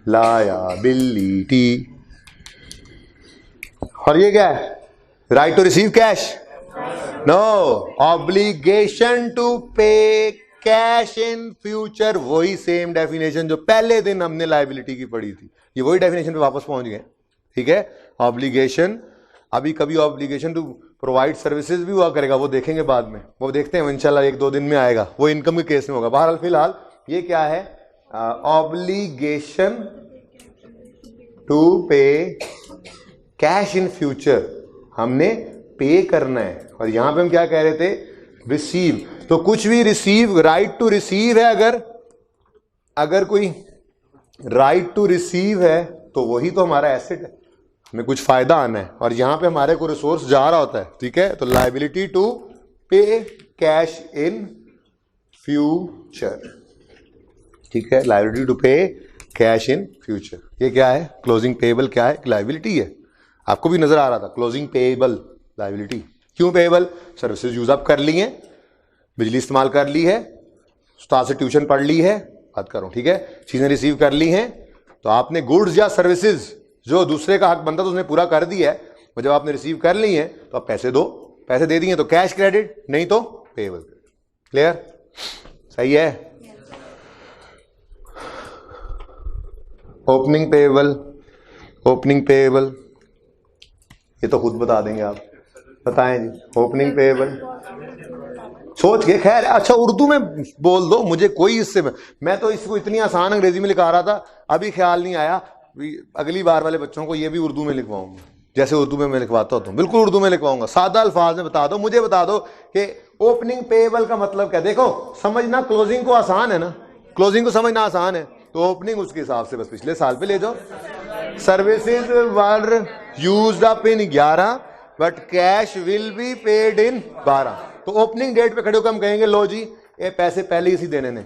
liability. और ये क्या है? Right to receive cash, no, obligation to pay cash in future, वही सेम डेफिनेशन जो पहले दिन हमने लायबिलिटी की पढ़ी थी, ये वही डेफिनेशन पे वापस पहुंच गए, ठीक है। ऑब्लिगेशन, अभी कभी ऑब्लिगेशन टू प्रोवाइड सर्विसेज भी हुआ करेगा, वो देखेंगे बाद में, वो देखते हैं इंशाल्लाह 1-2 दिन में आएगा, वो इनकम के केस में होगा। बहरहाल फिलहाल ये क्या है? Obligation to pay cash in future, हमने पे करना है, और यहां पे हम क्या कह रहे थे? रिसीव। तो कुछ भी रिसीव, राइट टू रिसीव है, अगर कोई राइट टू रिसीव है तो वही तो हमारा एसेट है। हमें कुछ फायदा आना है और यहाँ पे हमारे को रिसोर्स जा रहा होता है, ठीक है। तो liability to pay cash in future, ठीक है, liability to pay cash in future. ये क्या है? क्लोजिंग पेएबल क्या है? लायबिलिटी है। आपको भी नजर आ रहा था क्लोजिंग पेएबल लायबिलिटी। क्यों पेएबल? सर्विसेज यूज अप कर ली है, बिजली इस्तेमाल कर ली है, उस्ताद से ट्यूशन पढ़ ली है, बात करो, ठीक है, चीजें रिसीव कर ली हैं। तो आपने गुड्स या सर्विसेज जो दूसरे का हक बनता तो उसने पूरा कर दिया है, और जब आपने रिसीव कर ली है तो आप पैसे दो, पैसे दे दिए तो कैश क्रेडिट, नहीं तो पेएबल। क्लियर? सही है। ओपनिंग पेएबल, ओपनिंग पेएबल ये तो खुद बता देंगे आप, बताएं जी। ओपनिंग पेएबल सोच के, खैर अच्छा उर्दू में बोल दो, मुझे कोई इससे, मैं तो इसको इतनी आसान अंग्रेजी में लिखा रहा था, अभी ख्याल नहीं आया, अगली बार वाले बच्चों को ये भी उर्दू में लिखवाऊंगा, जैसे उर्दू में मैं लिखवाता होता हूँ, बिल्कुल उर्दू में लिखवाऊंगा, सादा अल्फाज में बता दो, मुझे बता दो कि ओपनिंग पेएबल का मतलब क्या। देखो समझना क्लोजिंग को आसान है ना, क्लोजिंग को समझना आसान है, तो ओपनिंग उसके हिसाब से बस पिछले साल पे ले जाओ। Services were used up in 11 but cash will be paid in 12। तो ओपनिंग डेट पे खड़े होकर हम कहेंगे लो जी ये पैसे पहले ही देने ने,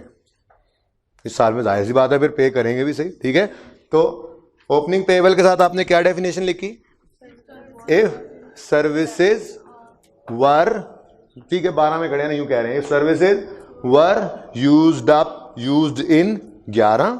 इस साल में जाहिर सी बात है फिर पे करेंगे भी सही, ठीक है। तो ओपनिंग पेएबल के साथ आपने क्या डेफिनेशन लिखी? इफ सर्विसेज वर, ठीक है 12 में खड़े हैं, नहीं यूं कह रहे हैं, if services were used up, used in 11,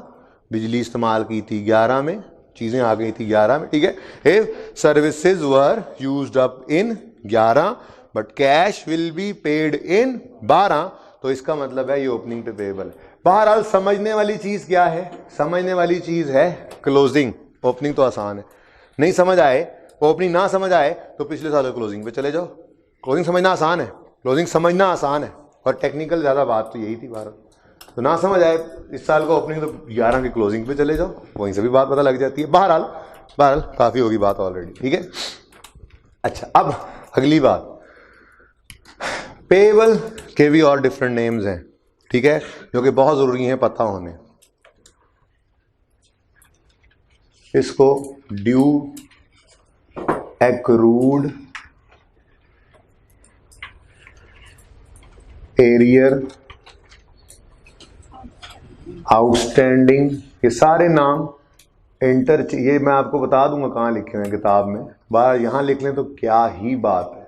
बिजली इस्तेमाल की थी 11 में, चीजें आ गई थी 11 में, ठीक है। If services were used up in 11 but cash will be paid in 12, तो इसका मतलब है ये ओपनिंग पे पेएबल है। बहरहाल समझने वाली चीज क्या है? समझने वाली चीज है क्लोजिंग। ओपनिंग तो आसान है, नहीं समझ आए, ओपनिंग ना समझ आए तो पिछले साल क्लोजिंग पे चले जाओ। क्लोजिंग समझना आसान है, क्लोजिंग समझना आसान है, और टेक्निकल ज्यादा बात तो यही थी बाहर। तो ना समझ आए इस साल को ओपनिंग, तो 11 की क्लोजिंग पे चले जाओ, वहीं से भी बात पता लग जाती है। बहरहाल काफी होगी बात ऑलरेडी, ठीक है। अच्छा अब अगली बात, पेएबल के भी और डिफरेंट नेम्स हैं, ठीक है, जो कि बहुत जरूरी है पता होने। इसको ड्यू, एक्रूड, एरियर, आउटस्टैंडिंग, ये सारे नाम इंटर, ये मैं आपको बता दूंगा कहाँ लिखे हुए हैं किताब में, बाहर यहां लिख लें तो क्या ही बात है,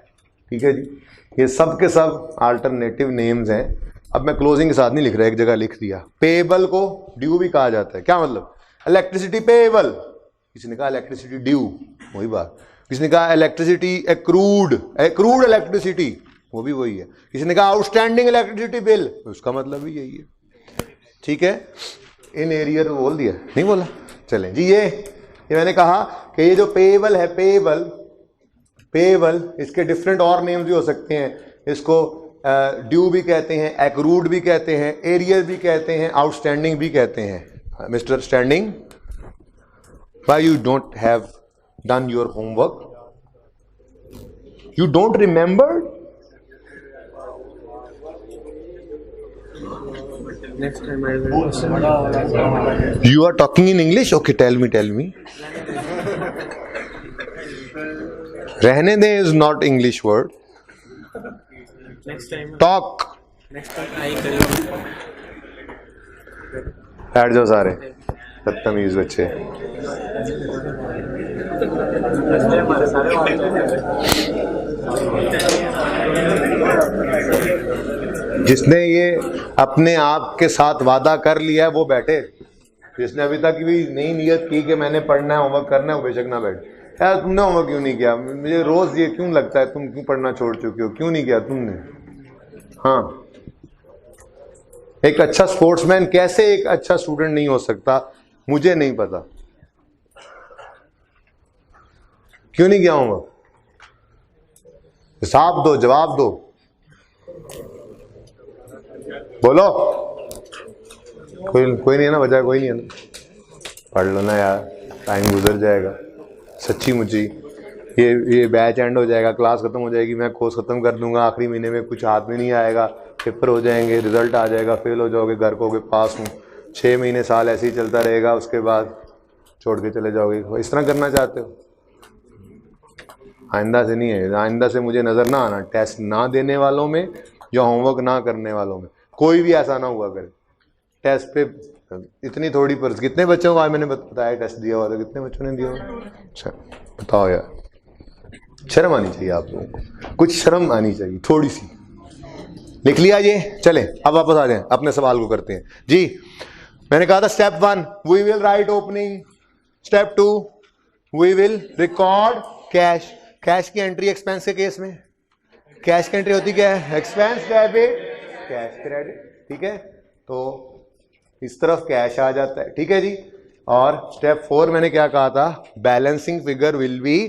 ठीक है जी। ये सब के सब अल्टरनेटिव नेम्स हैं। अब मैं क्लोजिंग के साथ नहीं लिख रहा, एक जगह लिख दिया। पेएबल को ड्यू भी कहा जाता है, क्या मतलब? इलेक्ट्रिसिटी पेएबल, किसी ने कहा इलेक्ट्रिसिटी ड्यू, वही बात। किसी ने कहा इलेक्ट्रिसिटी एक्रूड, एक्रूड इलेक्ट्रिसिटी, वो भी वही है। किसी ने कहा आउटस्टैंडिंग इलेक्ट्रिसिटी बिल, उसका मतलब भी यही है, ठीक है। इन एरियर बोल दिया, नहीं बोला? चलें जी, ये मैंने कहा कि ये जो पेएबल है, पेएबल इसके डिफरेंट और नेम्स भी हो सकते हैं। इसको ड्यू भी कहते हैं, एक्रूड भी कहते हैं, एरियर भी कहते हैं, आउटस्टैंडिंग भी कहते हैं। Mister standing, why you don't have done your homework? You don't remember? Next time I will. You are talking in English? Okay, tell me. रहने दे is not English word. Next time. Talk. Next time I करेंगे. बैठ जाओ सारे, बदतमीज बच्चे। जिसने ये अपने आप के साथ वादा कर लिया है वो बैठे, जिसने अभी तक भी नहीं नियत की कि मैंने पढ़ना है, होमवर्क करना है, वो बेशक ना बैठ। यार तुमने होमवर्क क्यों नहीं किया? मुझे रोज ये क्यों लगता है तुम क्यों पढ़ना छोड़ चुके हो, क्यों नहीं किया तुमने? हाँ, एक अच्छा स्पोर्ट्समैन कैसे एक अच्छा स्टूडेंट नहीं हो सकता, मुझे नहीं पता। क्यों नहीं किया होमवर्क? हिसाब दो, जवाब दो, बोलो। कोई नहीं है ना, वजह कोई नहीं है ना? पढ़ लो ना यार, टाइम गुजर जाएगा। सच्ची मुझी ये बैच एंड हो जाएगा, क्लास खत्म हो जाएगी, मैं कोर्स खत्म कर दूंगा, आखिरी महीने में कुछ हाथ में नहीं आएगा, पेपर हो जाएंगे, रिजल्ट आ जाएगा, फेल हो जाओगे, घर को होगे पास हूँ, 6 महीने साल ऐसे ही चलता रहेगा, उसके बाद छोड़ के चले जाओगे। इस तरह करना चाहते हो? आइंदा से नहीं है, आइंदा से मुझे नज़र ना आना टेस्ट ना देने वालों में या होमवर्क ना करने वालों में, कोई भी ऐसा ना हुआ करे। टेस्ट पे इतनी थोड़ी पर कितने बच्चों को आज मैंने बताया टेस्ट दिया हुआ था, कितने बच्चों ने दिया हुआ? अच्छा बताओ यार, शर्म आनी चाहिए आप लोगों को, कुछ शर्म आनी चाहिए थोड़ी सी। लिख लिया ये, चले अब वापस आ जाएं, अपने सवाल को करते हैं जी। मैंने कहा था step 1 we will write opening, step 2 we will record cash. Cash की एंट्री एक्सपेंस के केस में कैश की एंट्री होती क्या है? एक्सपेंस डेबिट कैश क्रेडिट, ठीक है। तो इस तरफ कैश आ जाता है, ठीक है जी। और स्टेप 4 मैंने क्या कहा था? Balancing figure will be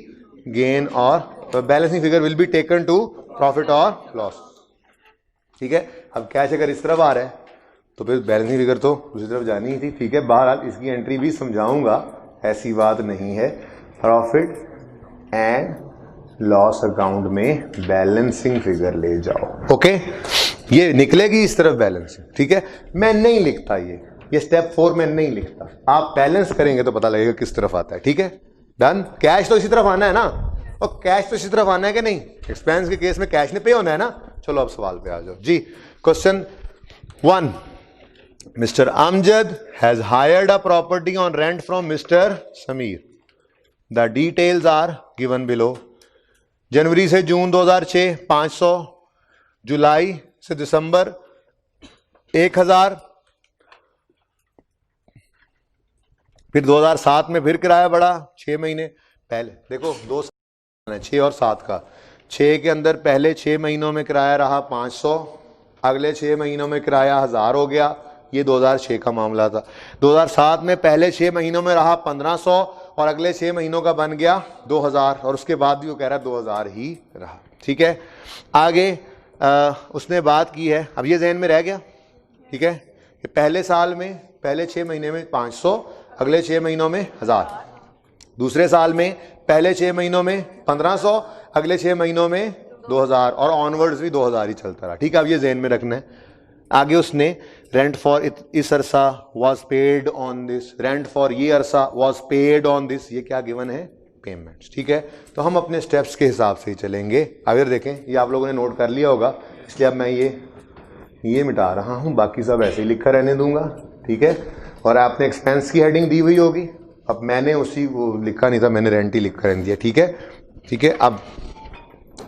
gain और balancing figure will be taken to profit और लॉस, ठीक है। अब कैश अगर इस तरफ आ रहा है तो फिर बैलेंसिंग फिगर तो दूसरी तरफ जानी ही थी, ठीक है। बहरहाल इसकी एंट्री भी समझाऊंगा, ऐसी बात नहीं है। प्रॉफिट एंड लॉस अकाउंट में बैलेंसिंग फिगर ले जाओ, ओके। ये निकलेगी इस तरफ बैलेंसिंग, ठीक है। मैं नहीं लिखता ये स्टेप 4 में नहीं लिखता, आप बैलेंस करेंगे तो पता लगेगा किस तरफ आता है, ठीक है। डन। कैश तो इसी तरफ आना है ना, और कैश तो इसी तरफ आना है कि नहीं? एक्सपेंस के केस में कैश ने पे होना है ना। चलो अब सवाल पे आ जाओ जी। Question 1, mister Amjad has hired a property on rent from mister Sameer. The details are given below. जनवरी से जून 2006 500, जुलाई से दिसंबर 1000, फिर 2007 में फिर किराया बढ़ा 6 महीने पहले। देखो 2 साल है, 6 और 7 का। 6 के अंदर पहले 6 महीनों में किराया रहा 500, अगले 6 महीनों में किराया 1000 हो गया। ये 2006 का मामला था। 2007 में पहले 6 महीनों में रहा 1500 और अगले 6 महीनों का बन गया 2000, और उसके बाद भी वो कह रहा है 2000 ही रहा, ठीक है। आगे उसने बात की है, अब ये जहन में रह गया, ठीक है। पहले साल में पहले 6 महीने में 500, अगले 6 महीनों में 1000, दूसरे साल में पहले 6 महीनों में 1500, अगले 6 महीनों में 2000, और ऑनवर्ड्स भी 2000 ही चलता रहा, ठीक है। अब ये जहन में रखना है। आगे उसने रेंट फॉर इस अरसा was paid on this, rent for ये अरसा वॉज पेड ऑन दिस, ये क्या गिवन है? पेमेंट्स, ठीक है। तो हम अपने स्टेप्स के हिसाब से ही चलेंगे। अगर देखें ये आप लोगों ने नोट कर लिया होगा, इसलिए अब मैं ये मिटा रहा हूँ, बाकी सब ऐसे ही लिखा रहने दूंगा, ठीक है। और आपने एक्सपेंस की हेडिंग दी हुई होगी, अब मैंने उसी वो लिखा नहीं था, मैंने रेंट ही लिखा रहने दिया, ठीक है, ठीक है। अब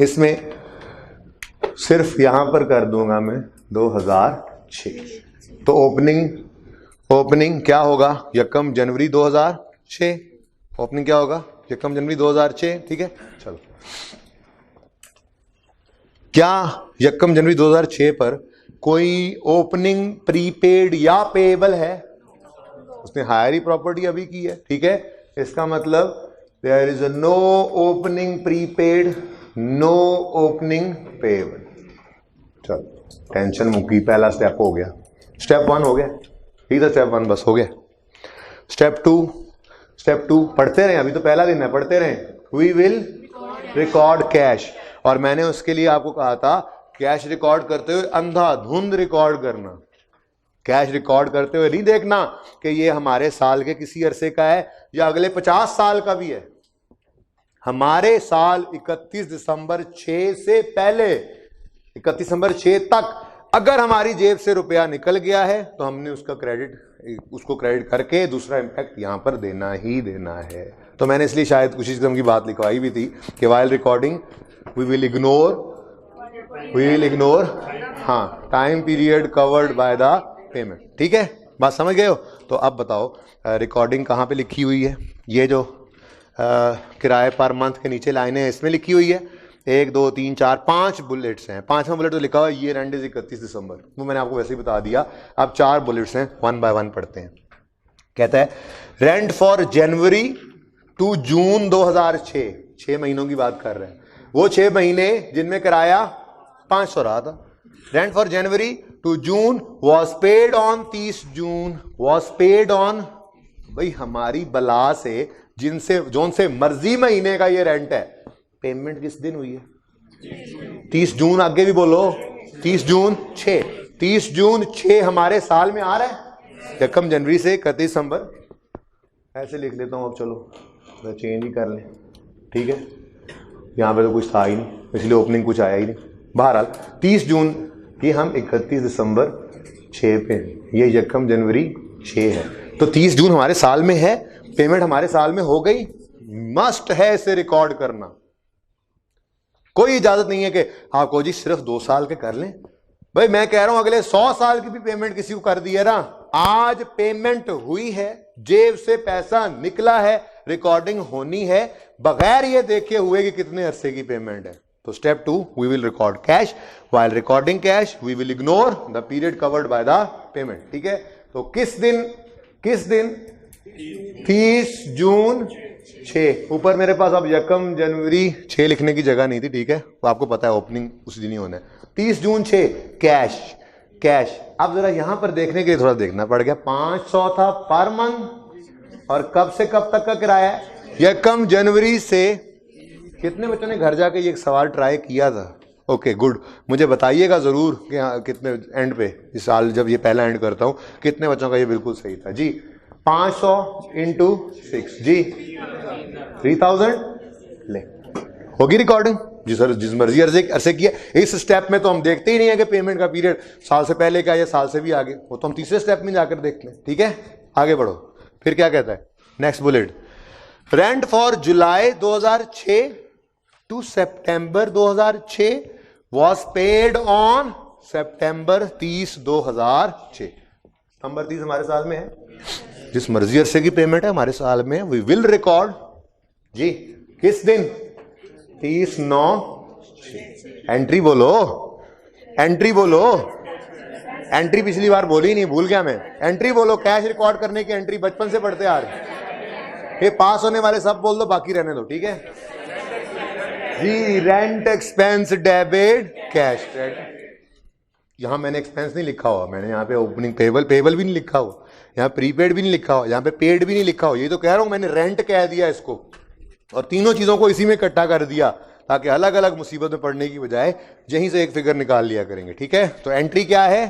इसमें सिर्फ यहाँ पर कर दूंगा मैं 2006। तो ओपनिंग क्या होगा? यकम जनवरी 2006। ओपनिंग क्या होगा? यकम जनवरी 2006, ठीक है। चलो, क्या यकम जनवरी 2006 पर कोई ओपनिंग प्रीपेड या पेएबल है? उसने हायर ही प्रॉपर्टी अभी की है, ठीक है। इसका मतलब there is no opening prepaid, no opening payable. चलो टेंशन मुक्की, पहला स्टेप हो गया, स्टेप 1 हो गया, ठीक है। स्टेप 1 बस हो गया। स्टेप 2 पढ़ते रहे, अभी तो पहला दिन है, पढ़ते रहे। वी विल रिकॉर्ड कैश, और मैंने उसके लिए आपको कहा था कैश रिकॉर्ड करते हुए अंधाधुंध रिकॉर्ड करना। कैश रिकॉर्ड करते हुए नहीं देखना कि ये हमारे साल के किसी अरसे का है या अगले 50 साल का भी है। हमारे साल 31 दिसंबर 6 से पहले 31 दिसंबर 6 तक अगर हमारी जेब से रुपया निकल गया है तो हमने उसको क्रेडिट करके दूसरा इम्पैक्ट यहां पर देना ही देना है। तो मैंने इसलिए शायद कुछ इस किस्म की बात लिखवाई भी थी कि while recording we will ignore हाँ time period covered by the payment, ठीक है। बात समझ गए हो? तो अब बताओ रिकॉर्डिंग कहाँ पे लिखी हुई है? ये जो किराए पर मंथ के नीचे लाइनें हैं इसमें लिखी हुई है। 1 2 3 4 5 बुलेट्स हैं। 5वां बुलेट तो लिखा हुआ है ये एंड इज 31 दिसंबर, वो मैंने आपको वैसे ही बता दिया। अब 4 बुलेट्स हैं, 1 बाय 1 पढ़ते हैं। कहता है rent for January to June 2006, 6 महीनों की बात कर रहे हैं। वो 6 महीने जिनमें किराया 500 रहा था। Rent for January to June was paid on 30 June, was paid on, भाई हमारी बला से जोन से मर्जी महीने का ये रेंट है, पेमेंट किस दिन हुई है? 30 जून, आगे भी बोलो 30 जून 6, 30 जून 6 हमारे साल में आ रहा है। यकम जनवरी से 31 दिसंबर, ऐसे लिख लेता हूं। अब चलो चेंज ही कर लें, ठीक है। यहाँ पे तो कुछ था ही नहीं, इसलिए ओपनिंग कुछ आया ही नहीं। बहरहाल 30 जून की हम 31 दिसंबर 6 पे, ये यकम जनवरी 6 है, तो 30 जून हमारे साल में है, पेमेंट हमारे साल में हो गई, मस्ट है इसे रिकॉर्ड करना। कोई इजाजत नहीं है कि आपको जी सिर्फ 2 साल के कर लें। भाई मैं कह रहा हूं अगले 100 साल की भी पेमेंट किसी को कर दी है ना, आज पेमेंट हुई है, जेब से पैसा निकला है, रिकॉर्डिंग होनी है, बगैर ये देखे हुए कि कितने अरसे की पेमेंट है। तो step 2, we will record cash, while recording cash we will ignore the period covered by the payment. ठीक है, तो किस दिन 30 जून 6, ऊपर मेरे पास अब यकम जनवरी 6 लिखने की जगह नहीं थी। ठीक है, तो आपको पता है ओपनिंग उस दिन ही होना है। 30 जून 6 कैश। अब जरा यहां पर देखने के लिए थोड़ा देखना पड़ गया, 500 था पर मंथ, और कब से कब तक का किराया है, यकम जनवरी से। कितने बच्चों ने घर जाके ये एक सवाल ट्राई किया था? ओके गुड, मुझे बताइएगा जरूर कि कितने एंड पे, इस साल जब ये पहला एंड करता हूं, कितने बच्चों का ये बिल्कुल सही था जी। 500 इंटू 6 जी 3000 ले, होगी रिकॉर्डिंग जी सर, जिस मर्जी अरसे किया। इस स्टेप में तो हम देखते ही नहीं है कि पेमेंट का पीरियड साल से पहले का या साल से भी आगे, वो तो हम तीसरे स्टेप में जाकर देखते हैं। ठीक है, आगे बढ़ो। फिर क्या कहता है next bullet, rent for July 2006 to September 2006 was paid on September 30 2006। September 30 हमारे साल में है, जिस मर्जी अरसे की पेमेंट है हमारे साल में, वी विल रिकॉर्ड जी किस दिन, 30/9। एंट्री बोलो, एंट्री बोलो, एंट्री पिछली बार बोली नहीं, भूल गया मैं। एंट्री बोलो, कैश रिकॉर्ड करने की एंट्री बचपन से पढ़ते आ रहे। ये पास होने वाले सब बोल दो, बाकी रहने दो। ठीक है जी, रेंट एक्सपेंस डेबिट कैश। यहां मैंने एक्सपेंस नहीं लिखा हुआ, मैंने यहाँ पे ओपनिंग पेबल भी नहीं लिखा हुआ, यहाँ प्रीपेड भी नहीं लिखा हुआ, यहाँ पे पेड भी नहीं लिखा हुआ। ये तो कह रहा हूं मैंने रेंट कह दिया इसको, और तीनों चीजों को इसी में इकट्ठा कर दिया, ताकि अलग अलग मुसीबत में पड़ने की बजाय यहीं से एक फिगर निकाल लिया करेंगे। ठीक है, तो एंट्री क्या है,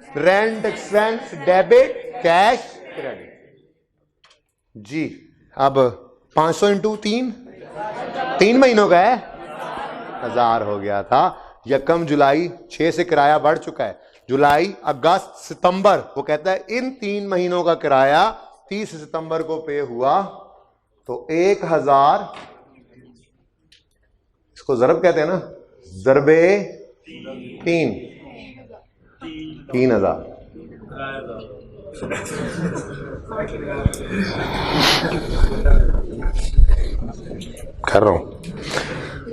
rent expense debit cash credit जी। अब 500 इंटू 3 महीनों का है, 1000 हो गया था। यकम जुलाई 6 से किराया बढ़ चुका है, जुलाई अगस्त सितंबर, वो कहता है इन 3 महीनों का किराया 30 सितंबर को पे हुआ, तो 1000, इसको जरब कहते हैं ना, जरबे 3000। कर रहा हूं।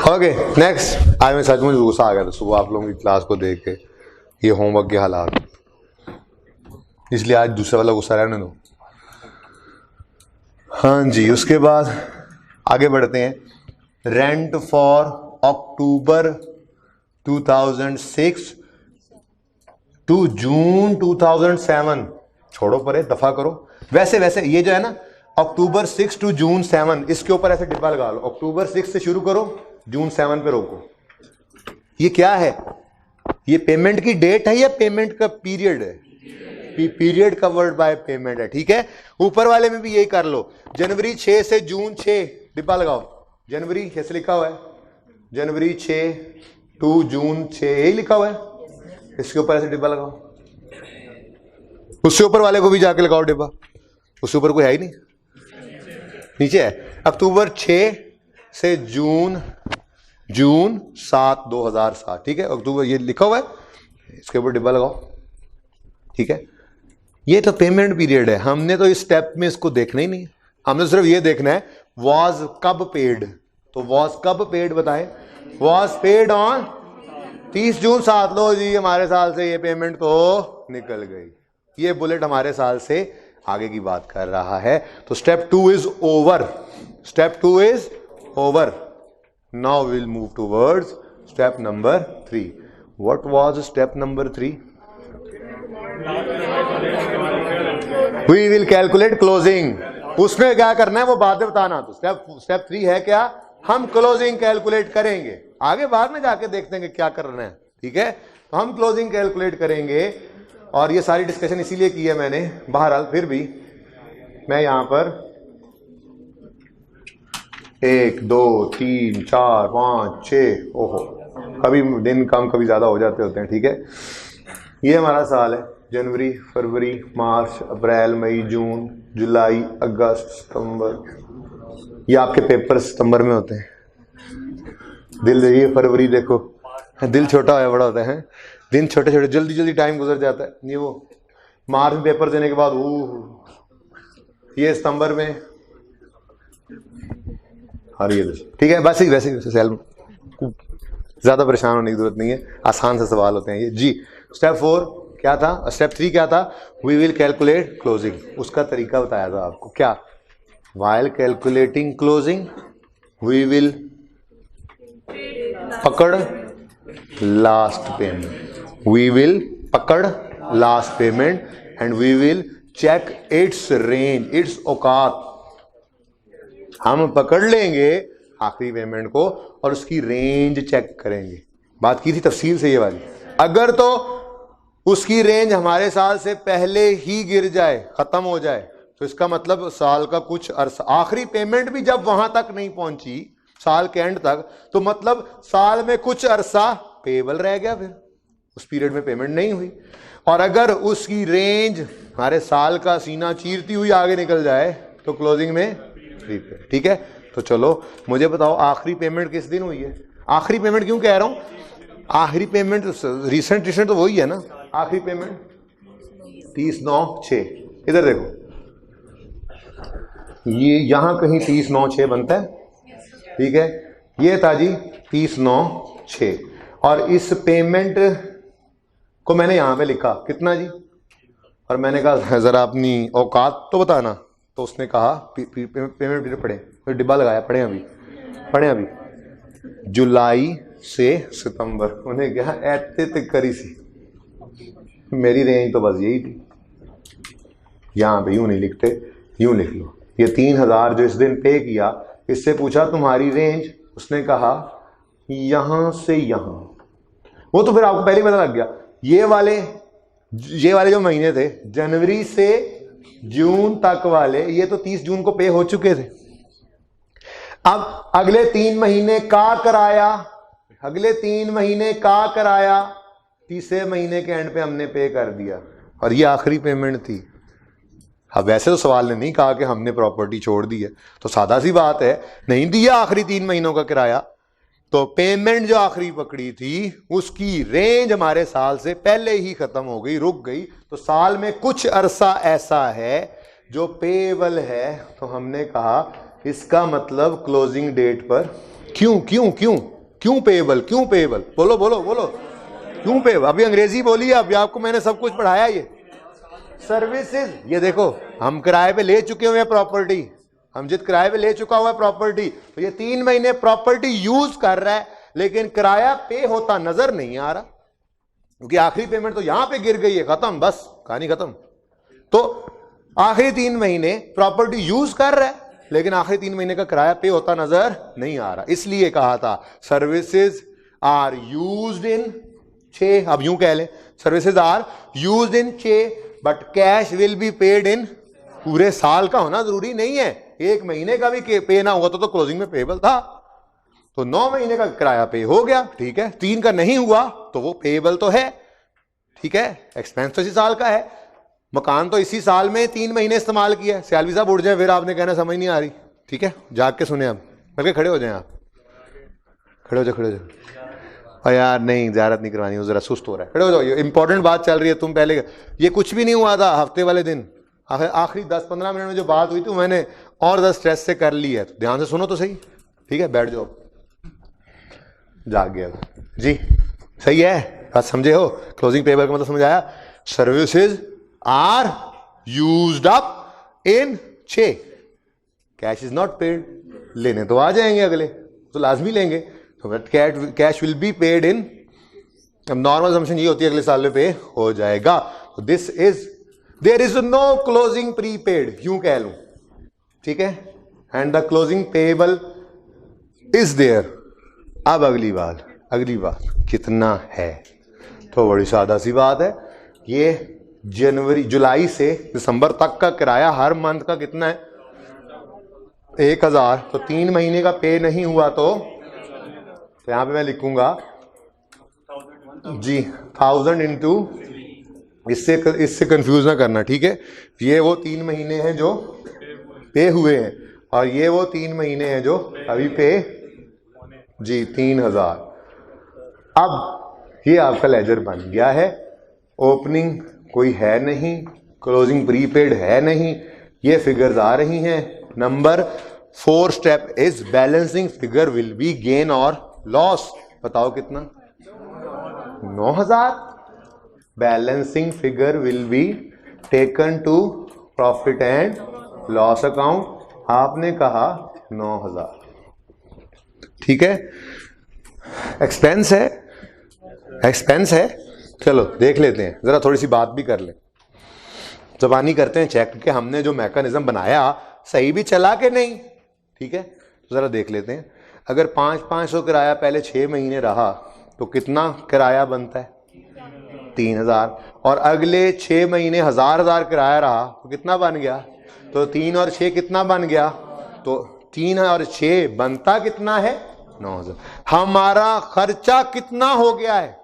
ओके नेक्स्ट, आज मैं सचमुच गुस्सा आ गया था सुबह आप लोगों की क्लास को देख के, ये होमवर्क के हालात, इसलिए आज दूसरा वाला गुस्सा रहने दो। हाँ जी, उसके बाद आगे बढ़ते हैं। Rent for October 2006 to June 2007, छोड़ो परे, दफा करो। वैसे ये जो है ना, अक्टूबर 6 टू जून 7, इसके ऊपर ऐसे डिब्बा लगा लो, अक्टूबर 6 से शुरू करो, जून 7 पे रोको। ये क्या है, ये पेमेंट की डेट है या पेमेंट का पीरियड है? पीरियड कवर्ड बाय पेमेंट है। ठीक है, ऊपर वाले में भी यही कर लो, जनवरी 6 से जून 6 डिब्बा लगाओ, जनवरी कैसे लिखा हुआ है, जनवरी 6 टू जून 6 यही लिखा हुआ है, इसके ऊपर ऐसे डिब्बा लगाओ। उससे ऊपर वाले को भी जाके लगाओ डिब्बा, उससे ऊपर कोई है ही नहीं, नीचे है। अक्टूबर 6 से जून 7 2007। ठीक है, अक्टूबर ये लिखा हुआ है, इसके ऊपर डिब्बा लगाओ। ठीक है, ये तो पेमेंट पीरियड है, हमने तो इस स्टेप में इसको देखना ही नहीं, हमने सिर्फ ये देखना है वॉज कब पेड। तो वॉज कब पेड बताएं, वॉज पेड ऑन 30 जून 7। लो जी, हमारे साल से ये पेमेंट तो निकल गई, ये बुलेट हमारे साल से आगे की बात कर रहा है। तो step 2 is over, step 2 is over. Now will move towards step number 3। What was step number 3? We will calculate closing. उसमें क्या करना है वो बाद में बताना। तो स्टेप 3 है क्या, हम क्लोजिंग कैलकुलेट करेंगे, आगे बाद में जाके देखते हैं कि क्या करना है। ठीक है, तो हम क्लोजिंग कैलकुलेट करेंगे, और ये सारी डिस्कशन इसीलिए की है मैंने। बहरहाल फिर भी मैं यहां पर 1 2 3 4 5 6, ओहो कभी दिन कम कभी ज़्यादा हो जाते होते हैं, ठीक है। ये हमारा साल है, जनवरी फरवरी मार्च अप्रैल मई जून जुलाई अगस्त सितंबर। ये आपके पेपर सितंबर में होते हैं। दिल ये फरवरी देखो, दिल छोटा होया बड़ा होता है, दिन छोटे छोटे जल्दी जल्दी टाइम गुजर जाता है। ये वो मार्च में पेपर देने के बाद ये सितंबर में, और ये ठीक है। वैसे ही सेल ज़्यादा परेशान होने की जरूरत नहीं है, आसान से सवाल होते हैं ये जी। स्टेप 4 क्या था, स्टेप 3 क्या था, वी विल कैलकुलेट क्लोजिंग। उसका तरीका बताया था आपको, क्या, while calculating closing we will पकड़ लास्ट पेमेंट, वी विल पकड़ last payment and we will check its range, its औकात। हम पकड़ लेंगे आखिरी पेमेंट को और उसकी रेंज चेक करेंगे। बात की थी तफसील से ये वाली। अगर तो उसकी रेंज हमारे साल से पहले ही गिर जाए, खत्म हो जाए, तो इसका मतलब साल का कुछ अरसा, आखिरी पेमेंट भी जब वहां तक नहीं पहुंची साल के एंड तक, तो मतलब साल में कुछ अरसा पेबल रह गया, फिर उस पीरियड में पेमेंट नहीं हुई। और अगर उसकी रेंज हमारे साल का सीना चीरती हुई आगे निकल जाए तो क्लोजिंग में प्रीपेड, ठीक है। तो चलो मुझे बताओ आखिरी पेमेंट किस दिन हुई है। आखिरी पेमेंट क्यों कह रहा हूं, आखिरी पेमेंट रिसेंट तो वही है ना। आखिरी पेमेंट 30/9/6, इधर देखो, ये यहां कहीं 30/9/6 बनता है, ठीक है। ये था जी 30/9/6 और इस पेमेंट को मैंने यहां पे लिखा कितना जी, और मैंने कहा जरा अपनी औकात तो बताना। तो उसने कहा पेमेंट पीरियड पढ़े, फिर डिब्बा लगाया, पढ़े अभी जुलाई से सितंबर। उन्हें कहा ऐते तक करी सी, मेरी रेंज तो बस यही थी। यहां पे यूं नहीं लिखते, यूं लिख लो, ये 3000 जो इस दिन पे किया, इससे पूछा तुम्हारी रेंज, उसने कहा यहां से यहां। वो तो फिर आपको पहले ही पता लग गया, ये वाले जो महीने थे जनवरी से जून तक वाले, ये तो 30 जून को पे हो चुके थे। अब अगले 3 महीने का कराया, अगले 3 महीने का कराया, तीसरे महीने के एंड पे हमने पे कर दिया और ये आखिरी पेमेंट थी। अब वैसे तो सवाल ने नहीं कहा कि हमने प्रॉपर्टी छोड़ दी है, तो सादा सी बात है, नहीं दिया आखिरी 3 महीनों का किराया, तो पेमेंट जो आखिरी पकड़ी थी उसकी रेंज हमारे साल से पहले ही खत्म हो गई, रुक गई। तो साल में कुछ अरसा ऐसा है जो पेएबल है, तो हमने कहा इसका मतलब क्लोजिंग डेट पर क्यों पेएबल, बोलो क्यों पेएबल। अभी अंग्रेजी बोली है, अभी आपको मैंने सब कुछ पढ़ाया। ये सर्विसेज, ये देखो हम किराए पे ले चुके हुए हैं प्रॉपर्टी, हम जित किराए पे ले चुका हुआ है प्रॉपर्टी, तो ये 3 महीने प्रॉपर्टी यूज कर रहा है, लेकिन किराया पे होता नजर नहीं आ रहा, क्योंकि आखिरी पेमेंट तो यहां पे गिर गई है, खत्म, बस कहानी खत्म। तो आखिरी 3 महीने प्रॉपर्टी यूज कर रहा है, लेकिन आखिरी 3 महीने का किराया पे होता नजर नहीं आ रहा। इसलिए कहा था सर्विसेज आर यूज्ड इन 6, अब यूं कह लें services are used in 6 but cash will be paid in, पूरे साल का होना जरूरी नहीं है, 1 महीने का भी पे ना हुआ तो क्लोजिंग में पेबल था। तो 9 महीने का किराया पे हो गया, ठीक है। 3 का नहीं हुआ तो वो पेबल तो है, ठीक है। एक्सपेंस तो इसी साल का है, मकान तो इसी साल में 3 महीने इस्तेमाल किया है। सैलवी साहब उठ जाए फिर आपने कहना समझ नहीं आ रही, ठीक है। जाग के सुने आप, बल्कि खड़े हो जाए, आप खड़े हो जाओ। और यार नहीं ज़्यारत नहीं करवानी, जरा सुस्त हो रहा है, खड़े हो जाओ, ये इंपॉर्टेंट बात चल रही है। तुम पहले, ये कुछ भी नहीं हुआ था हफ्ते वाले दिन, आखिरी 10-15 मिनट में जो बात हुई थी मैंने और 10 स्ट्रेस से कर ली है, तो ध्यान से सुनो तो सही, ठीक है। बैठ जाओ, जाग गया जी, सही है, बात समझे हो। क्लोजिंग पेबल का मतलब समझ आया। Services are used up in 6, cash is not paid, लेने तो आ जाएंगे अगले, तो लाजमी लेंगे, तो cash will be paid in, अब नॉर्मल असम्पशन ये होती है अगले साल में पे हो जाएगा। तो this is, there is no closing prepaid, यूं कह लूं, ठीक है, and the closing payable is there. अब अगली बात कितना है, तो बड़ी सादा सी बात है, ये जुलाई से दिसंबर तक का किराया हर मंथ का कितना है, 1000, तो 3 महीने का पे नहीं हुआ तो यहां पे मैं लिखूंगा जी 1000 इंटू, इससे कंफ्यूज ना करना, ठीक है। ये वो 3 महीने हैं जो पे हुए हैं और ये वो 3 महीने हैं जो अभी पे जी 3000। अब ये आपका लेजर बन गया है। ओपनिंग कोई है नहीं, क्लोजिंग प्रीपेड है नहीं, ये फिगर्स आ रही हैं। Number 4 step is balancing figure will be gain और लॉस। बताओ कितना? 9000। Balancing figure will be taken to profit and loss account. आपने कहा 9000, ठीक है। एक्सपेंस है, एक्सपेंस है। चलो देख लेते हैं, जरा थोड़ी सी बात भी कर ले, जबानी करते हैं चेक कि हमने जो मैकेनिज्म बनाया सही भी चला कि नहीं, ठीक है। तो जरा देख लेते हैं। अगर 500 किराया पहले 6 महीने रहा तो कितना किराया बनता है? 3000। और अगले 6 महीने 1000 किराया रहा तो कितना बन गया? तो 3 और 6 कितना बन गया? तो 3 और 6 बनता कितना है? 9000। हमारा खर्चा कितना हो गया है?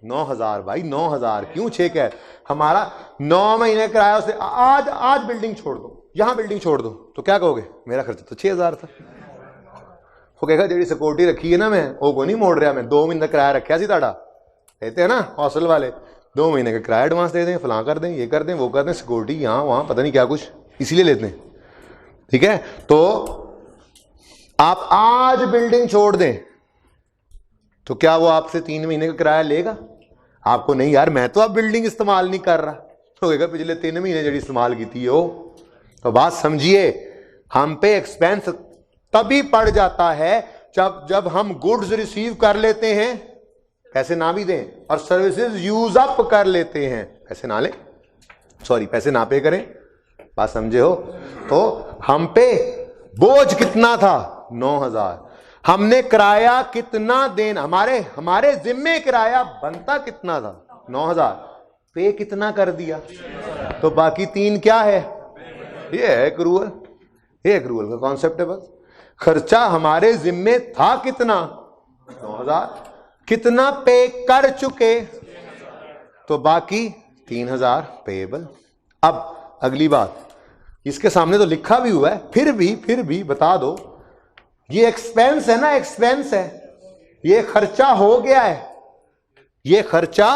9000 भाई, 9000 क्यों 6 का है? हमारा 9 महीने किराया उसे आज बिल्डिंग छोड़ दो, यहां बिल्डिंग छोड़ दो, तो क्या कहोगे? मेरा खर्चा तो 6000 था। वो कहेगा जी सिक्योरिटी रखी है ना मैं वो को नहीं मोड़ रहा, मैं 2 महीने किराया रखा सी ताड़ा, कहते हैं ना हॉस्टल वाले, 2 महीने का किराया एडवांस दे दें, फलां कर दें, ये कर दें, वो कर दें, सिक्योरिटी यहाँ वहां पता नहीं क्या कुछ, इसीलिए लेते हैं, ठीक है। तो आप आज बिल्डिंग छोड़ दें तो क्या वो आपसे 3 महीने का किराया लेगा? आपको नहीं यार, मैं तो अब बिल्डिंग इस्तेमाल नहीं कर रहा, तो कहेगा पिछले 3 महीने जड़ी इस्तेमाल की थी वो। तो बात समझिए, हम पे एक्सपेंस तभी पड़ जाता है जब हम गुड्स रिसीव कर लेते हैं, पैसे ना भी दें, और सर्विसेज यूज अप कर लेते हैं, पैसे ना लें, सॉरी पैसे ना पे करें। बात समझे हो? तो हम पे बोझ कितना था? 9000। हमने किराया कितना देना, हमारे जिम्मे किराया बनता कितना था? 9000। पे कितना कर दिया? तो बाकी 3 क्या है? ये है एक्रूअल। ये एक्रूअल का कॉन्सेप्ट है बस। खर्चा हमारे जिम्मे था कितना? 9000। कितना पे कर चुके? तो बाकी 3000 पेएबल। अब अगली बात, इसके सामने तो लिखा भी हुआ है, फिर भी बता दो, ये एक्सपेंस है ना, एक्सपेंस है, ये खर्चा हो गया है, ये खर्चा,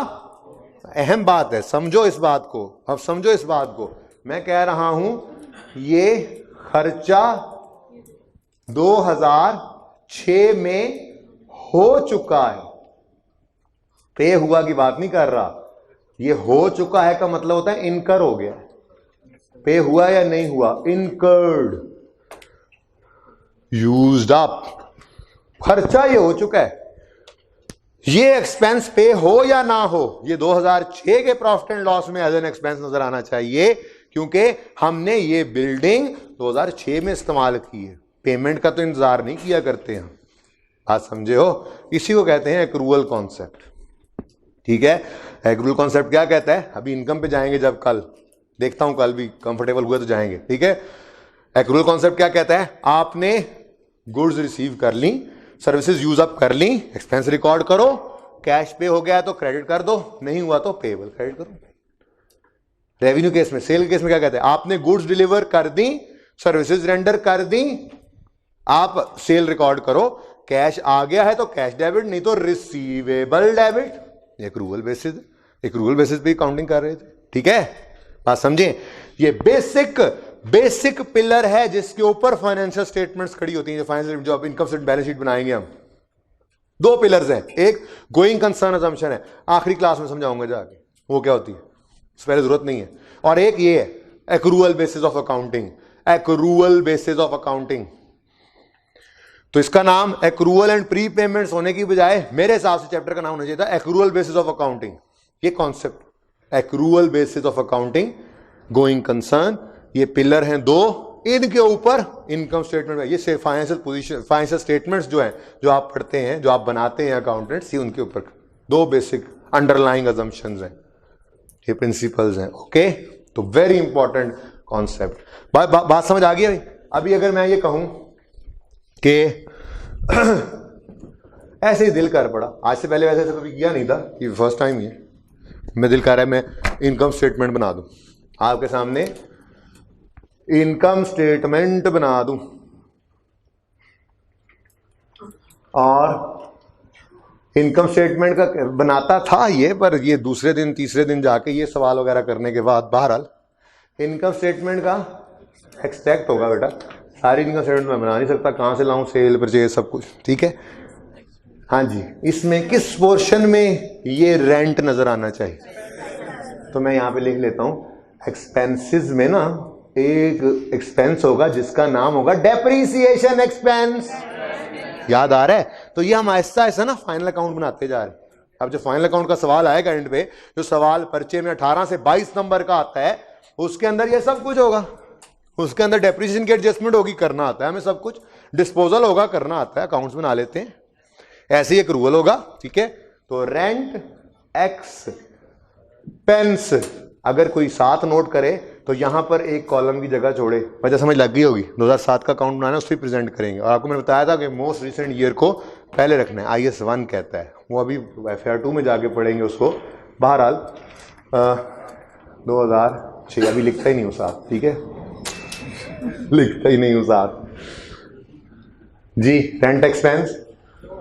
अहम बात है, समझो इस बात को, अब समझो इस बात को। मैं कह रहा हूं ये खर्चा 2006 में हो चुका है, पे हुआ की बात नहीं कर रहा, ये हो चुका है का मतलब होता है इनकर हो गया। पे हुआ या नहीं हुआ? इनकर्ड, यूज्ड अप, खर्चा ये हो चुका है। ये एक्सपेंस पे हो या ना हो, ये 2006 के प्रॉफिट एंड लॉस में एज एन एक्सपेंस नजर आना चाहिए, क्योंकि हमने ये बिल्डिंग 2006 में इस्तेमाल की है, पेमेंट का तो इंतजार नहीं किया करते हैं। बात समझे हो? इसी को कहते हैं एक्रूअल कॉन्सेप्ट, ठीक है। एक्रूअल कॉन्सेप्ट क्या कहता है? अभी इनकम पे जाएंगे जब, कल देखता हूं, कल भी कंफर्टेबल हुए तो जाएंगे, ठीक है। एक्रूअल कॉन्सेप्ट क्या कहता है? आपने गुड्स रिसीव कर ली, सर्विसेज यूज अप कर ली, एक्सपेंस रिकॉर्ड करो, कैश पे हो गया तो क्रेडिट कर दो, नहीं हुआ तो पेएबल क्रेडिट करो। रेवेन्यू केस में, सेल केस में क्या कहते हैं? आपने गुड्स डिलीवर कर दी, सर्विसेज रेंडर कर दी, आप सेल रिकॉर्ड करो, कैश आ गया है तो कैश डेबिट, नहीं तो रिसीवेबल डेबिट। एक्रूअल बेसिस पे काउंटिंग कर रहे थे, ठीक है। बात समझे? ये बेसिक पिलर है जिसके ऊपर फाइनेंशियल स्टेटमेंट्स खड़ी होती हैं। जो फाइनेंशियल, जो आप इनकम स्टेटमेंट बैलेंस शीट बनाएंगे हम, 2 पिलर्स हैं, एक गोइंग कंसर्न अजम्पशन है, आखिरी क्लास में समझाऊंगा जाके वो क्या होती है, इस पहले जरूरत नहीं है, और एक ये है accrual basis of accounting. Accrual basis of accounting, तो इसका नाम एक्रूअल एंड प्री पेमेंट्स होने की बजाय मेरे हिसाब से चैप्टर का नाम होना चाहिए था एक्रूअल बेसिस ऑफ अकाउंटिंग। ये concept accrual basis of accounting, going concern, ये पिलर हैं 2, इनके ऊपर इनकम स्टेटमेंट में, ये फाइनेंशियल पोजीशन, फाइनेंशियल स्टेटमेंट्स जो हैं, जो आप पढ़ते हैं, जो आप बनाते हैं अकाउंटेंट्स, ये उनके ऊपर 2 बेसिक अंडरलाइंग अजम्पशंस हैं, ये प्रिंसिपल्स हैं, ओके। तो वेरी इंपॉर्टेंट कॉन्सेप्ट। बात समझ आ गई भाई? अभी अगर मैं ये कहूं कि ऐसे ही दिल कर पड़ा, आज से पहले वैसे ऐसा कभी किया नहीं था, ये फर्स्ट टाइम ही है, मैं दिल कर रहा है मैं इनकम स्टेटमेंट बना दूं आपके सामने, इनकम स्टेटमेंट बना दूं और इनकम स्टेटमेंट का बनाता था ये, पर ये दूसरे दिन तीसरे दिन जाके ये सवाल वगैरह करने के बाद बहरहाल इनकम स्टेटमेंट का एक्सट्रैक्ट होगा बेटा, सारी इनकम स्टेटमेंट मैं बना नहीं सकता, कहाँ से लाऊं, सेल परचेज सब कुछ, ठीक है। हाँ जी, इसमें किस पोर्शन में ये रेंट नजर आना चाहिए, तो मैं यहाँ पे लिख लेता हूँ, एक्सपेंसेस में ना एक एक्सपेंस होगा जिसका नाम होगा डेप्रीसिएशन एक्सपेंस, याद आ रहा है। तो ये हम आहिस्ता आहिस्ता ना फाइनल अकाउंट बनाते जा रहे हैं। अब जो फाइनल अकाउंट का सवाल आएगा एंड पे, जो सवाल पर्चे में 18 से 22 नंबर का आता है, उसके अंदर ये सब कुछ होगा, उसके अंदर डेप्रिसिएशन की एडजस्टमेंट होगी, करना आता है हमें सब कुछ, डिस्पोजल होगा, करना आता है, अकाउंट्स बना लेते हैं, ऐसे ही एक रूल होगा, ठीक है। तो रेंट एक्सपेंस अगर कोई 7 नोट करे तो यहां पर एक कॉलम की जगह छोड़े, वजह समझ लग गई होगी, 2007 का अकाउंट बनाना उस पर प्रेजेंट करेंगे। और आपको मैंने बताया था कि मोस्ट रिसेंट ईयर को पहले रखना है, IS 1 कहता है, वो अभी FR 2 में जाके पढ़ेंगे उसको। बहरहाल 2006 अभी लिखता ही नहीं हूँ साथ, ठीक है, लिखता ही नहीं हूँ साथ जी। रेंट एक्सपेंस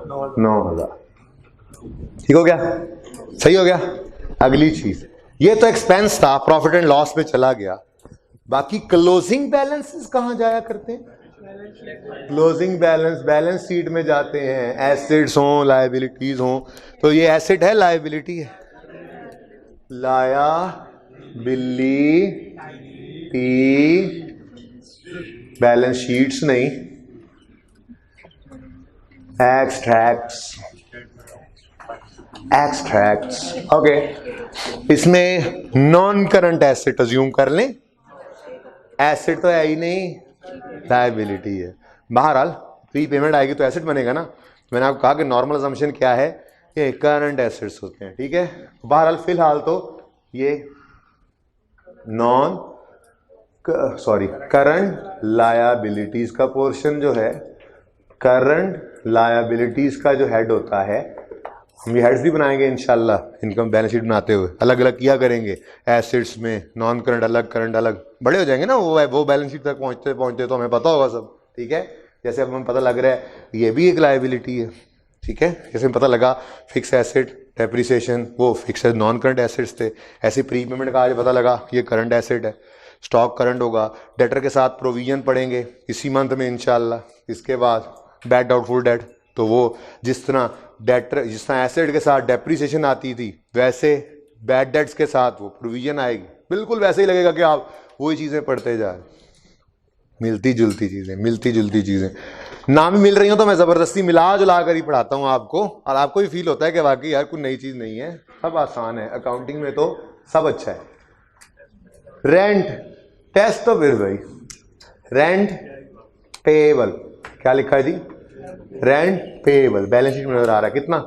9,000, ठीक हो गया, सही हो गया। अगली चीज, ये तो एक्सपेंस था, प्रॉफिट एंड लॉस में चला गया, बाकी क्लोजिंग बैलेंसेस कहां जाया करते हैं? क्लोजिंग बैलेंस बैलेंस शीट में जाते हैं, एसेट्स हों लायबिलिटीज हों, तो ये एसेट है लायबिलिटी है, लायबिलिटी बैलेंस शीट्स नहीं, एक्सट्रैक्ट्स, ओके। इसमें नॉन करंट एसेट अज्यूम कर लें, एसेट तो है ही नहीं, लायबिलिटी है। बहरहाल प्री पेमेंट आएगी तो एसेट बनेगा ना, मैंने आपको कहा कि नॉर्मल असम्पशन क्या है, ये करंट एसेट्स होते हैं, ठीक है। बहरहाल फिलहाल तो ये करंट लायबिलिटीज का पोर्शन जो है, करंट लायबिलिटीज का जो हेड होता है, हम ये हेड्स भी बनाएंगे इंशाल्लाह, इनकम बैलेंस शीट बनाते हुए अलग अलग किया करेंगे, एसेट्स में नॉन करंट अलग, करंट अलग, बड़े हो जाएंगे ना वो बैलेंस शीट तक पहुंचते पहुंचते तो हमें पता होगा सब, ठीक है। जैसे अब हमें पता लग रहा है ये भी एक लायबिलिटी है, ठीक है, जैसे हमें पता लगा फिक्स एसेट डेप्रिसिएशन वो फिक्स नॉन करंट एसेट्स थे, ऐसे प्री पेमेंट का आज पता लगा ये करंट एसेट है, स्टॉक करंट होगा, डेटर के साथ प्रोविजन पड़ेंगे इसी मंथ में इंशाल्लाह। इसके बाद बैड डाउटफुल डेट, तो वो जिस तरह डेटर जिस तरह एसेट के साथ डेप्रिसिएशन आती थी, वैसे बैड डेट्स के साथ वो प्रोविजन आएगी, बिल्कुल वैसे ही लगेगा कि आप वही चीज़ें पढ़ते जा रहे, मिलती जुलती चीज़ें ना भी मिल रही हो तो मैं ज़बरदस्ती मिला जुला कर ही पढ़ाता हूँ आपको, और आपको भी फील होता है कि वाकई यार कोई नई चीज़ नहीं है, सब आसान है, अकाउंटिंग में तो सब अच्छा है। रेंट टेस्ट तो फिर भाई रेंट पेएबल, क्या लिखा है जी, रेंट पेएबल, बैलेंस शीट में नजर आ रहा है कितना,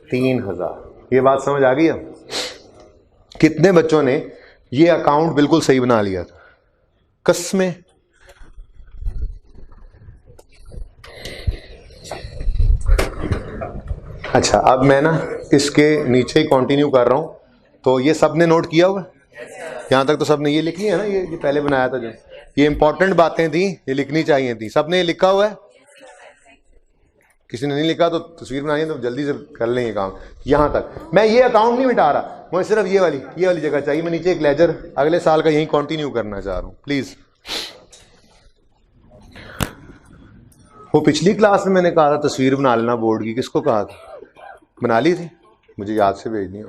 3,000। ये बात समझ आ गई है? कितने बच्चों ने ये अकाउंट बिल्कुल सही बना लिया था, कसमें। अच्छा, अब मैं ना इसके नीचे ही कंटिन्यू कर रहा हूं, तो ये सबने नोट किया हुआ, यहां तक तो सबने ये लिख लिया ना, ये पहले बनाया था जो ये इंपॉर्टेंट बातें थी, ये लिखनी चाहिए थी, सबने ये लिखा हुआ है। किसी ने नहीं लिखा तो तस्वीर बनाई तो जल्दी से कर लेंगे काम। यहां तक मैं ये अकाउंट नहीं मिटा रहा, मुझे सिर्फ ये वाली जगह चाहिए, मैं नीचे एक लेजर अगले साल का यही कंटिन्यू करना चाह रहा हूं प्लीज। वो पिछली क्लास में मैंने कहा था तस्वीर बना लेना बोर्ड की, किसको कहा था? बना ली थी, मुझे याद से भेजनी है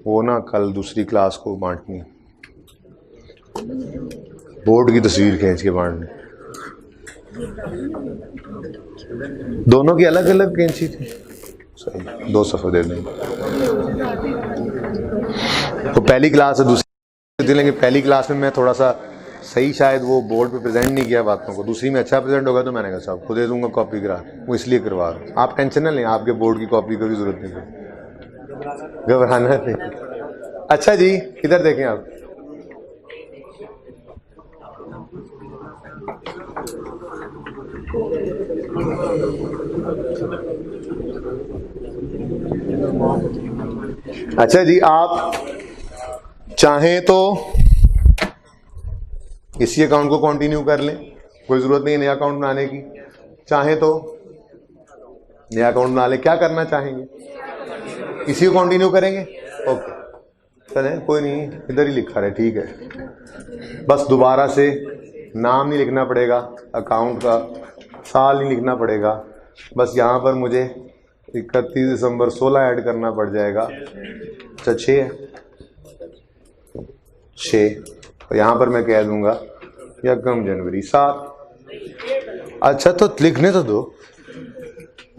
वो ना, कल दूसरी क्लास को बांटनी, बोर्ड की तस्वीर खींच के बांटनी, दोनों की अलग अलग कैंची थी, सही 2 सफ़े दे देंगे। तो पहली क्लास से दूसरी दे लेंगे, पहली क्लास में मैं थोड़ा सा सही शायद वो बोर्ड पे प्रेजेंट नहीं किया बातों को, दूसरी में अच्छा प्रेजेंट होगा तो मैंने कहा साहब खुद दे दूंगा कॉपी करा, वो इसलिए करवा रहा हूँ, आप टेंशन ना लें, आपके बोर्ड की कॉपी की भी जरूरत नहीं है, घबराना नहीं। अच्छा जी, इधर देखें आप, अच्छा जी, आप चाहें तो इसी अकाउंट को कंटिन्यू कर लें, कोई जरूरत नहीं है नया अकाउंट बनाने की। चाहें तो नया अकाउंट बना लें। क्या करना चाहेंगे? इसी को कंटिन्यू करेंगे? ओके चलें, कोई नहीं, इधर ही लिखा रहे, ठीक है। बस दोबारा से नाम नहीं लिखना पड़ेगा, अकाउंट का साल नहीं लिखना पड़ेगा, बस यहाँ पर मुझे 31 दिसंबर 16 ऐड करना पड़ जाएगा। अच्छा 6 है, 6, और यहाँ पर मैं कह दूंगा 1 जनवरी 7। अच्छा तो लिखने तो दो।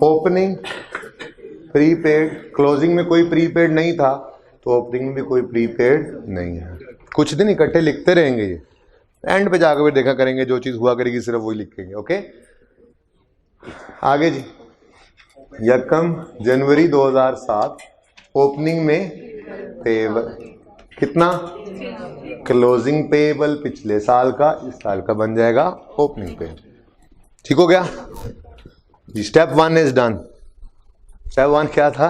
ओपनिंग प्रीपेड, क्लोजिंग में कोई प्रीपेड नहीं था तो ओपनिंग में भी कोई प्रीपेड नहीं है। कुछ दिन इकट्ठे लिखते रहेंगे, ये एंड पे जाकर भी देखा करेंगे, जो चीज़ हुआ करेगी सिर्फ वही लिखेंगे। ओके आगे जी, 1 जनवरी 2007 ओपनिंग में पेबल कितना? क्लोजिंग पेबल पिछले साल का इस साल का बन जाएगा ओपनिंग पेबल। ठीक हो गया जी। Step 1 is done. स्टेप 1 क्या था?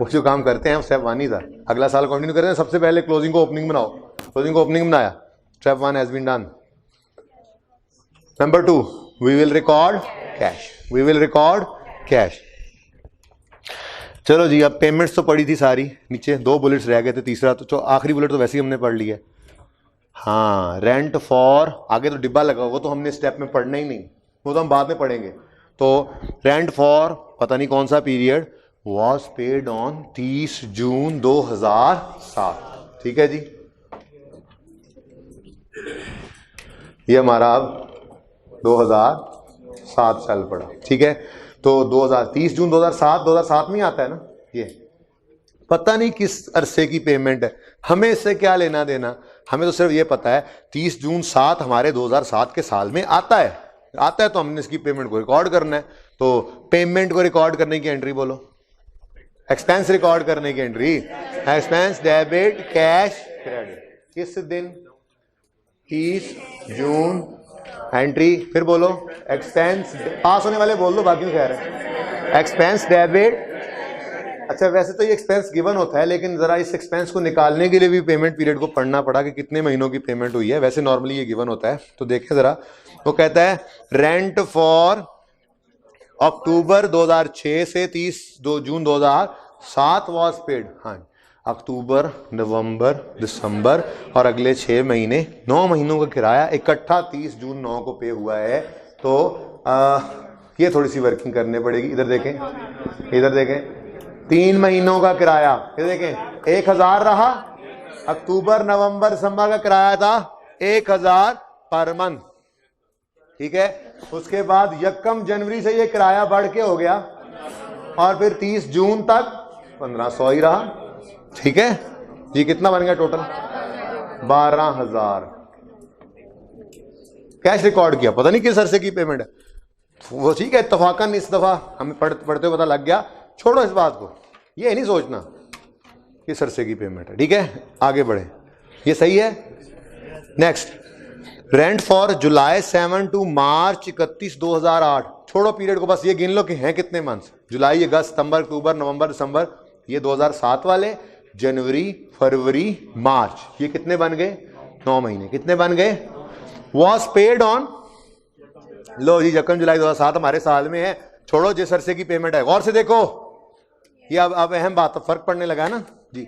वो जो काम करते हैं स्टेप 1 ही था। अगला साल कंटिन्यू करते हैं, सबसे पहले क्लोजिंग को ओपनिंग बनाओ। क्लोजिंग को ओपनिंग बनाया, step 1 has been done. Number 2, we will record cash. We will record cash. चलो जी, अब पेमेंट्स तो पड़ी थी सारी, नीचे 2 बुलेट्स रह गए थे, तीसरा तो आखिरी बुलेट तो वैसे ही हमने पढ़ लिया। हाँ, रेंट फॉर, आगे तो डिब्बा लगा, वो तो हमने स्टेप में पढ़ना ही नहीं, वो तो हम बाद में पढ़ेंगे। तो रेंट फॉर पता नहीं कौन सा पीरियड वॉज पेड ऑन 30 जून 2007। ठीक है जी, ये हमारा अब 2007 साल पड़ा। ठीक है, तो 30 जून 2007 में आता है ना, ये पता नहीं किस अरसे की पेमेंट है, हमें इससे क्या लेना देना। हमें तो सिर्फ ये पता है 30 जून 7 हमारे 2007 के साल में आता है तो हमने इसकी पेमेंट को रिकॉर्ड करना है। तो पेमेंट को रिकॉर्ड करने की एंट्री बोलो, एक्सपेंस रिकॉर्ड करने की entry, expense debit cash credit. किस दिन? 30 जून एंट्री, फिर बोलो एक्सपेंस, पास होने वाले बोल दो, बाकी कह रहे हैं एक्सपेंस डेबिट। अच्छा वैसे तो ये एक्सपेंस गिवन होता है, लेकिन जरा इस एक्सपेंस को निकालने के लिए भी पेमेंट पीरियड को पढ़ना पड़ा कि कितने महीनों की पेमेंट हुई है। वैसे नॉर्मली ये गिवन होता है, तो देखें जरा, वो कहता है रेंट फॉर अक्टूबर 2006 से 30 जून 2007 वॉज पेड। हाँ, अक्टूबर, नवंबर, दिसंबर और अगले 6 महीने, 9 महीनों का किराया इकट्ठा 30 जून 9 को पे हुआ है। तो ये थोड़ी सी वर्किंग करनी पड़ेगी। इधर देखें, इधर देखें, 3 महीनों का किराया, ये देखें 1000 रहा, अक्टूबर नवंबर दिसंबर का किराया था 1000 पर मंथ। ठीक है, उसके बाद 1 जनवरी से ये किराया बढ़ के हो गया और फिर 30 जून तक 1500 ही रहा। ठीक है जी, कितना बन गया टोटल? 12000 कैश रिकॉर्ड किया। पता नहीं किस अरसे की पेमेंट है वो। ठीक है, इत्तफाकन इस दफा हमें पढ़ते पता लग गया, छोड़ो इस बात को, ये नहीं सोचना किस अरसे की पेमेंट है। ठीक है, आगे बढ़े, ये सही है। Next, rent for July 7 to March 31 2008। छोड़ो पीरियड को, बस ये गिन लो कि हैं कितने मंथ्स। जुलाई, अगस्त, सितंबर, अक्टूबर, नवंबर, दिसंबर, ये 2007 वाले। जनवरी, फरवरी, मार्च, ये कितने बन गए? 9 महीने। कितने बन गए? वॉज पेड ऑन, लो जी 1 जुलाई 2007 हमारे साल में है। छोड़ो जिस अरसे की पेमेंट है, गौर से देखो, ये अब अहम बात, फर्क पड़ने लगा ना जी।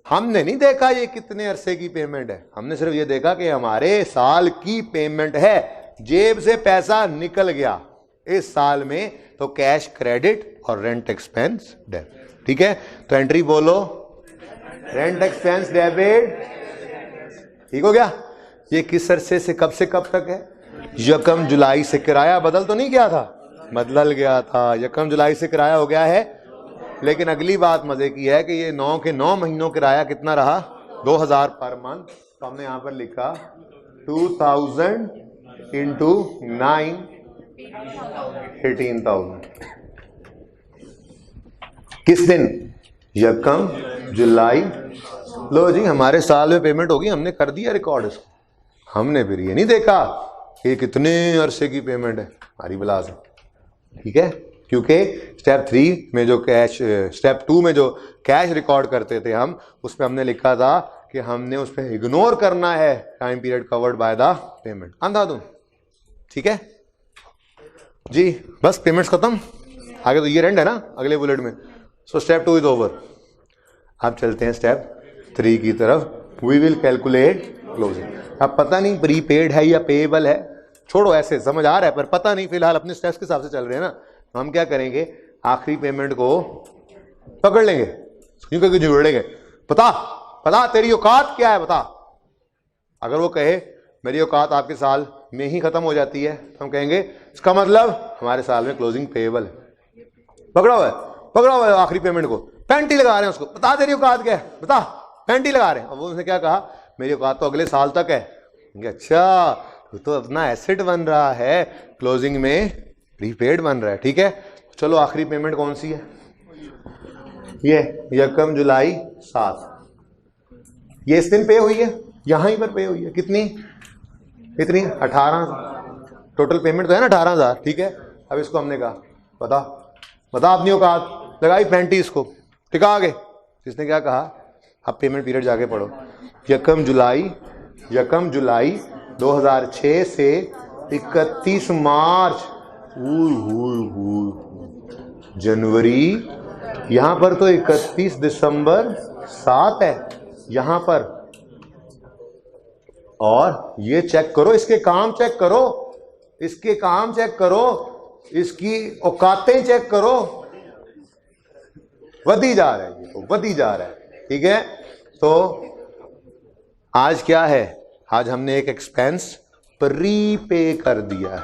हमने नहीं देखा ये कितने अरसे की पेमेंट है, हमने सिर्फ ये देखा कि हमारे साल की पेमेंट है, जेब से पैसा निकल गया इस साल में, तो कैश क्रेडिट और रेंट एक्सपेंस डेबिट। ठीक है, तो एंट्री बोलो रेंट एक्सपेंस डेबिट। ठीक हो गया। ये किस अरसे से कब तक है? 1 जुलाई से। किराया बदल तो नहीं गया था? बदल गया था, 1 जुलाई से किराया हो गया है। लेकिन अगली बात मजे की है कि ये 9 के 9 महीनों किराया कितना रहा? 2000 पर मंथ। तो हमने यहां पर लिखा 2000 इंटू 9, 18,000। किस दिन? 1 जुलाई। लो जी, हमारे साल में पेमेंट होगी, हमने कर दिया रिकॉर्ड इसको। हमने फिर ये नहीं देखा कि कितने अरसे की पेमेंट है, हमारी बला से। ठीक है, क्योंकि स्टेप 3 में जो कैश, स्टेप 2 में जो कैश रिकॉर्ड करते थे हम, उसमें हमने लिखा था कि हमने उस पर इग्नोर करना है time period covered by the payment. अंधाधुन, ठीक है जी। बस पेमेंट्स खत्म, आगे तो ईयर एंड है ना अगले बुलेट में। So step 2 is over. अब चलते हैं स्टेप 3 की तरफ। We will calculate closing. अब पता नहीं प्रीपेड है या पेएबल है, छोड़ो, ऐसे समझ आ रहा है पर पता नहीं, फिलहाल अपने स्टेप्स के हिसाब से चल रहे हैं ना। तो हम क्या करेंगे, आखिरी पेमेंट को पकड़ लेंगे, क्योंकि जोड़ लेंगे। पता तेरी औकात क्या है, बता। अगर वो कहे मेरी औकात आपके साल में ही खत्म हो जाती है, तो हम कहेंगे इसका मतलब हमारे साल में क्लोजिंग पेएबल है। पकड़ा हुआ है आखिरी पेमेंट को, पेनल्टी लगा रहे हैं उसको, बता तेरी औकात क्या है, बता, पेनल्टी लगा रहे हैं। अब उसने क्या कहा, मेरी औकात तो अगले साल तक है। अच्छा, तो अपना एसेट बन रहा है, क्लोजिंग में प्रीपेड बन रहा है, ठीक है। चलो आखिरी पेमेंट कौन सी है, ये यकम जुलाई 7, ये इस दिन पे हुई है, यहां ही पर पे हुई है। कितनी 18 टोटल पेमेंट तो है ना 18,000, ठीक है। अब इसको हमने कहा बता अपनी औकात, लगाई 35 को, टिका आगे। इसने क्या कहा, अब पेमेंट पीरियड जाके पढ़ो, यकम जुलाई 2006 से 31 मार्च जनवरी, यहां पर तो 31 दिसंबर 7 है यहां पर। और ये चेक करो, इसके काम चेक करो, इसकी औकातें चेक करो, वधी जा रहा है, ठीक है। तो आज क्या है, आज हमने एक एक्सपेंस प्रीपे कर दिया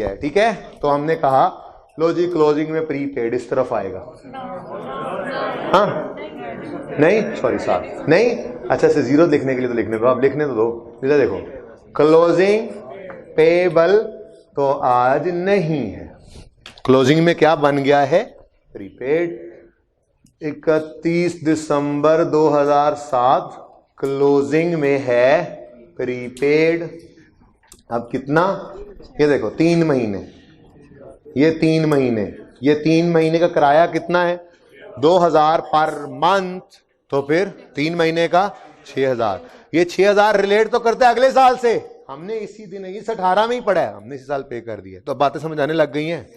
है, ठीक है। तो हमने कहा लो जी, क्लोजिंग में प्रीपेड इस तरफ आएगा, हाँ नहीं, सॉरी साहब नहीं, अच्छा से जीरो लिखने के लिए तो लिखने दो, आप लिखने तो दो। इधर देखो, क्लोजिंग पेबल तो आज नहीं है, क्लोजिंग में क्या बन गया है, प्रीपेड। 31 दिसंबर 2007 क्लोजिंग में है प्रीपेड। अब कितना, ये देखो 3 महीने, ये 3 महीने का किराया कितना है, 2000 पर मंथ, तो फिर 3 महीने का 6000। ये 6000 रिलेट तो करता है अगले साल से, हमने इसी दिन इस 18 में ही पढ़ा है, हमने इसी साल पे कर दिया। तो बातें समझ आने लग गई हैं।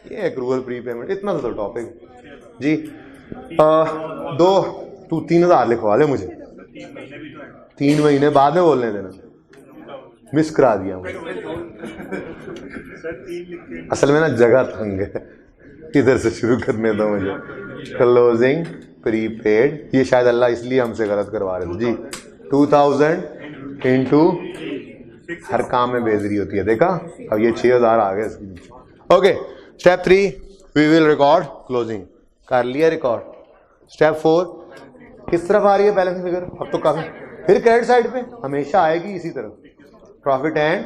ये एक्रूवल प्रीपेमेंट, इतना तो टॉपिक जी। 3,000 लिखवा ले मुझे, 3 महीने बाद में बोलने देना, मिस करा दिया मुझे। असल में ना जगह तंग है, इधर से शुरू करने दो मुझे। क्लोजिंग प्रीपेड, ये शायद अल्लाह इसलिए हमसे गलत करवा रहे थे जी। 2000 इंटू, हर काम में बेजरी होती है, देखा। अब ये 6000 आ गए इसके नीचे। Okay, step 3 we will record closing, कर लिया रिकॉर्ड। स्टेप 4 किस तरफ आ रही है बैलेंस फिगर, अब तो काफी, फिर क्रेडिट साइड पे हमेशा आएगी इसी तरफ, प्रॉफिट एंड,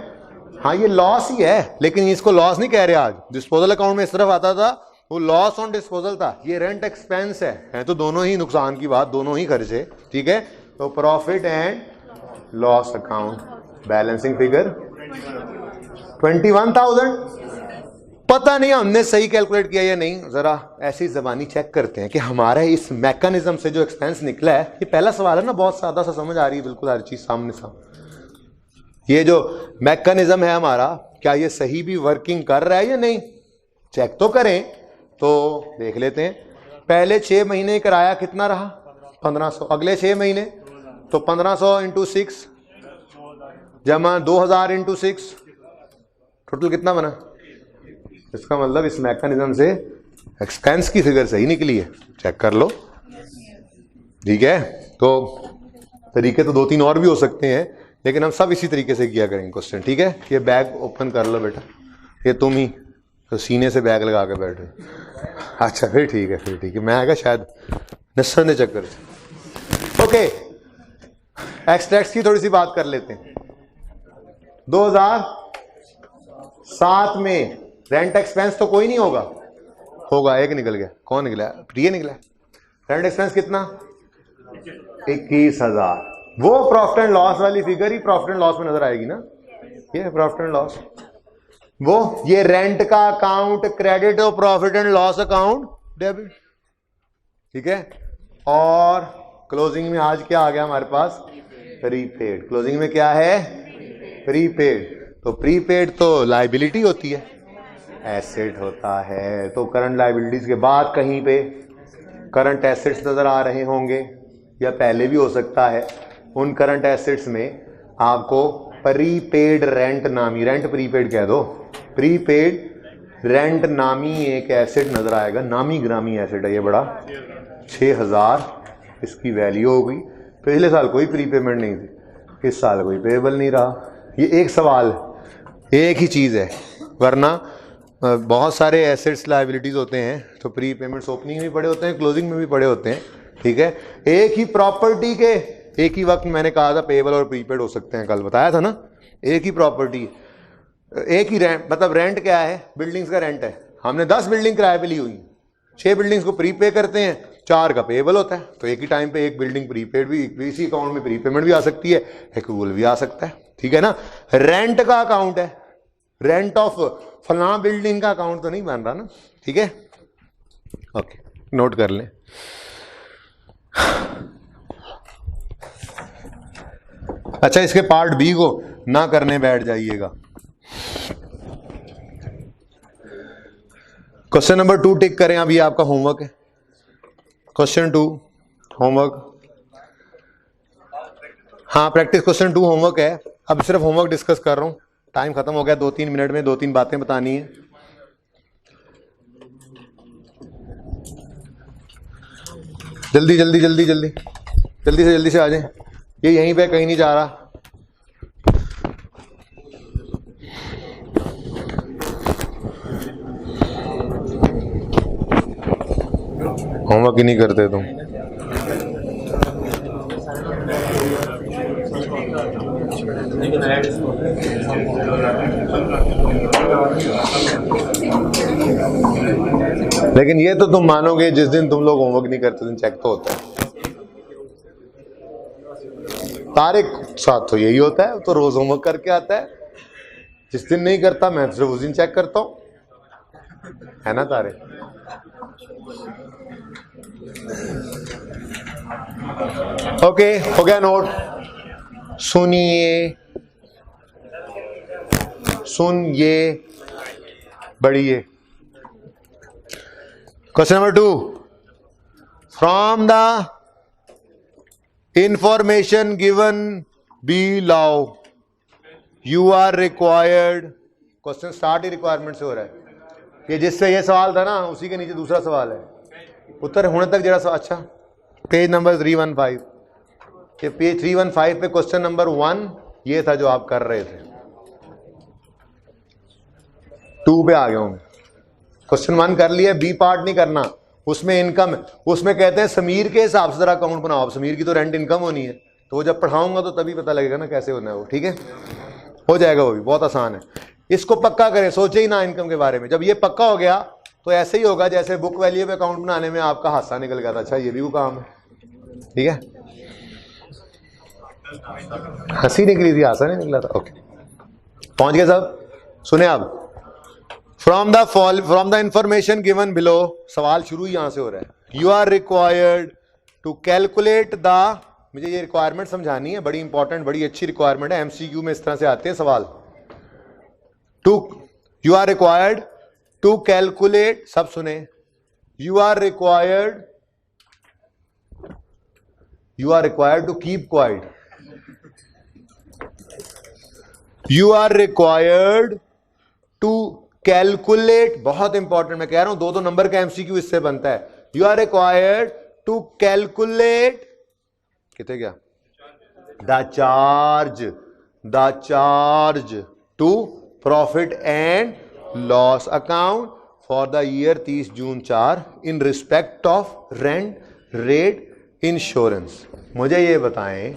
हाँ ये लॉस ही है, लेकिन इसको लॉस नहीं कह रहे आज। डिस्पोजल अकाउंट में इस तरफ आता था, वो लॉस ऑन डिस्पोजल था, ये रेंट एक्सपेंस है तो दोनों ही नुकसान की बात, दोनों ही खर्चे, ठीक है। तो profit and loss account balancing figure 21,000। पता नहीं हमने सही कैलकुलेट किया या नहीं, जरा ऐसी जबानी चेक करते हैं कि हमारे इस मैकेनिज्म से जो एक्सपेंस निकला है। ये पहला सवाल है ना, बहुत सादा सा, समझ आ रही है बिल्कुल हर चीज सामने सामने। ये जो मैकेनिज्म है हमारा, क्या ये सही भी वर्किंग कर रहा है या नहीं, चेक तो करें। तो देख लेते हैं, पहले 6 महीने किराया कितना रहा, 1500, अगले 6 महीने तो 1500 इंटू 6 जमा 2000 इंटू 6, टोटल कितना बना। इसका मतलब इस मैकेनिज्म से एक्सपेंस की फिगर सही निकली है, चेक कर लो, ठीक है। तो तरीके तो 2-3 और भी हो सकते हैं, लेकिन हम सब इसी तरीके से किया करेंगे क्वेश्चन, ठीक है। ये बैग ओपन कर लो बेटा, ये तुम ही तो सीने से बैग लगा के बैठे, अच्छा फिर ठीक है, मैं आएगा शायद नस्सन के चक्कर से। ओके, एक्सट्रैक्ट्स की थोड़ी सी बात कर लेते हैं। 2007 में रेंट एक्सपेंस तो कोई नहीं होगा, एक निकल गया, कौन निकला, प्रिय निकला। रेंट एक्सपेंस कितना, 21,000। वो प्रॉफिट एंड लॉस वाली figure he profit and loss में नजर आएगी ना, ये प्रॉफिट एंड लॉस। वो ये रेंट का अकाउंट क्रेडिट और profit and loss account debit, ठीक है। और क्लोजिंग में आज क्या आ गया हमारे पास, प्रीपेड। क्लोजिंग में क्या है, प्रीपेड। तो प्रीपेड तो लाइबिलिटी होती है, एसेट होता है। तो करंट लाइबिलिटीज के बाद कहीं पे करंट एसेट्स नजर आ रहे होंगे, या पहले भी हो सकता है। उन करंट एसेट्स में आपको प्रीपेड रेंट नामी, रेंट प्रीपेड कह दो, प्रीपेड रेंट नामी एक एसेट नजर आएगा। नामी ग्रामी एसेट है ये, बड़ा 6000 इसकी वैल्यू हो गई। पिछले साल कोई प्रीपेमेंट नहीं थी, इस साल कोई पेबल नहीं रहा। ये एक सवाल, एक ही चीज़ है, वरना बहुत सारे एसेट्स लायबिलिटीज होते हैं। तो प्री पेमेंट्स ओपनिंग में भी पड़े होते हैं, क्लोजिंग में भी पड़े होते हैं, ठीक है। एक ही प्रॉपर्टी के एक ही वक्त, मैंने कहा था पेबल और प्रीपेड हो सकते हैं, कल बताया था ना। एक ही प्रॉपर्टी, एक ही रेंट, मतलब रेंट क्या है, बिल्डिंग्स का रेंट है। हमने 10 बिल्डिंग किराए पे ली हुई, 6 बिल्डिंग्स को प्री पे करते हैं, 4 का पेबल होता है। तो एक ही टाइम पे एक बिल्डिंग प्रीपेड भी, इसी अकाउंट में प्रीपेमेंट भी आ सकती है, एक्रूवल भी आ सकता है, ठीक है ना। रेंट का अकाउंट है, रेंट ऑफ फलाना बिल्डिंग का अकाउंट तो नहीं बन रहा ना, ठीक है। ओके, नोट कर लें। अच्छा, इसके पार्ट बी को ना करने बैठ जाइएगा। क्वेश्चन नंबर 2 टिक करें, अभी आपका होमवर्क है। क्वेश्चन 2 होमवर्क, हाँ प्रैक्टिस क्वेश्चन 2 होमवर्क है। अब सिर्फ होमवर्क डिस्कस कर रहा हूं, टाइम खत्म हो गया। 2-3 मिनट में 2-3 बातें बतानी है। जल्दी जल्दी जल्दी जल्दी जल्दी से आ जाएं, ये यहीं पे कहीं नहीं जा रहा। होमवर्क ही नहीं करते तुम। लेकिन ये तो तुम मानोगे, जिस दिन तुम लोग होमवर्क नहीं करते दिन चेक तो होता है। तारिक साथ तो यही होता है, तो रोज होमवर्क करके आता है। जिस दिन नहीं करता मैं सिर्फ उस दिन चेक करता हूं, है ना तारिक। ओके, हो गया नोट। सुनिए बढ़िए। Question number 2, from the information given below you are required. Question start ही रिक्वायरमेंट से हो रहा है। ये जिससे ये सवाल था ना, उसी के नीचे दूसरा सवाल है। उत्तर होने तक जरा सा। अच्छा, पेज नंबर 315, ये पेज 315 पे क्वेश्चन नंबर 1 ये था जो आप कर रहे थे। 2 पे आ गया हूं। क्वेश्चन 1 कर लिया, बी पार्ट नहीं करना। उसमें इनकम, उसमें कहते हैं समीर के हिसाब से जरा अकाउंट बनाओ। अब समीर की तो रेंट इनकम होनी है, तो वो जब पढ़ाऊंगा तो तभी पता लगेगा ना कैसे होना है वो, ठीक है। हो जाएगा, वो भी बहुत आसान है। इसको पक्का करें, सोचे ही ना इनकम के बारे में। जब ये पक्का हो गया तो ऐसे ही होगा जैसे बुक वैल्यू पे अकाउंट बनाने में आपका हादसा निकल गया था। अच्छा, ये भी वो काम है, ठीक है। हंसी निकली थी, हादसा नहीं निकला था। ओके, पहुंच गए सब। सुने अब, from the information given below, सवाल शुरू ही यहां से हो रहा है। You are required to calculate the, मुझे ये रिक्वायरमेंट समझानी है, बड़ी इंपॉर्टेंट, बड़ी अच्छी रिक्वायरमेंट है। एमसीक्यू में इस तरह से आते हैं सवाल। You are required to calculate, सब सुने, you are required to keep quiet. You are required to calculate, बहुत इंपॉर्टेंट, मैं कह रहा हूं 2-2 नंबर का एमसीक्यू इससे बनता है। You are required to calculate, कितने क्या, the charge to profit and loss account for the year 30 June 4 in respect of rent, rate, insurance. मुझे ये बताएं,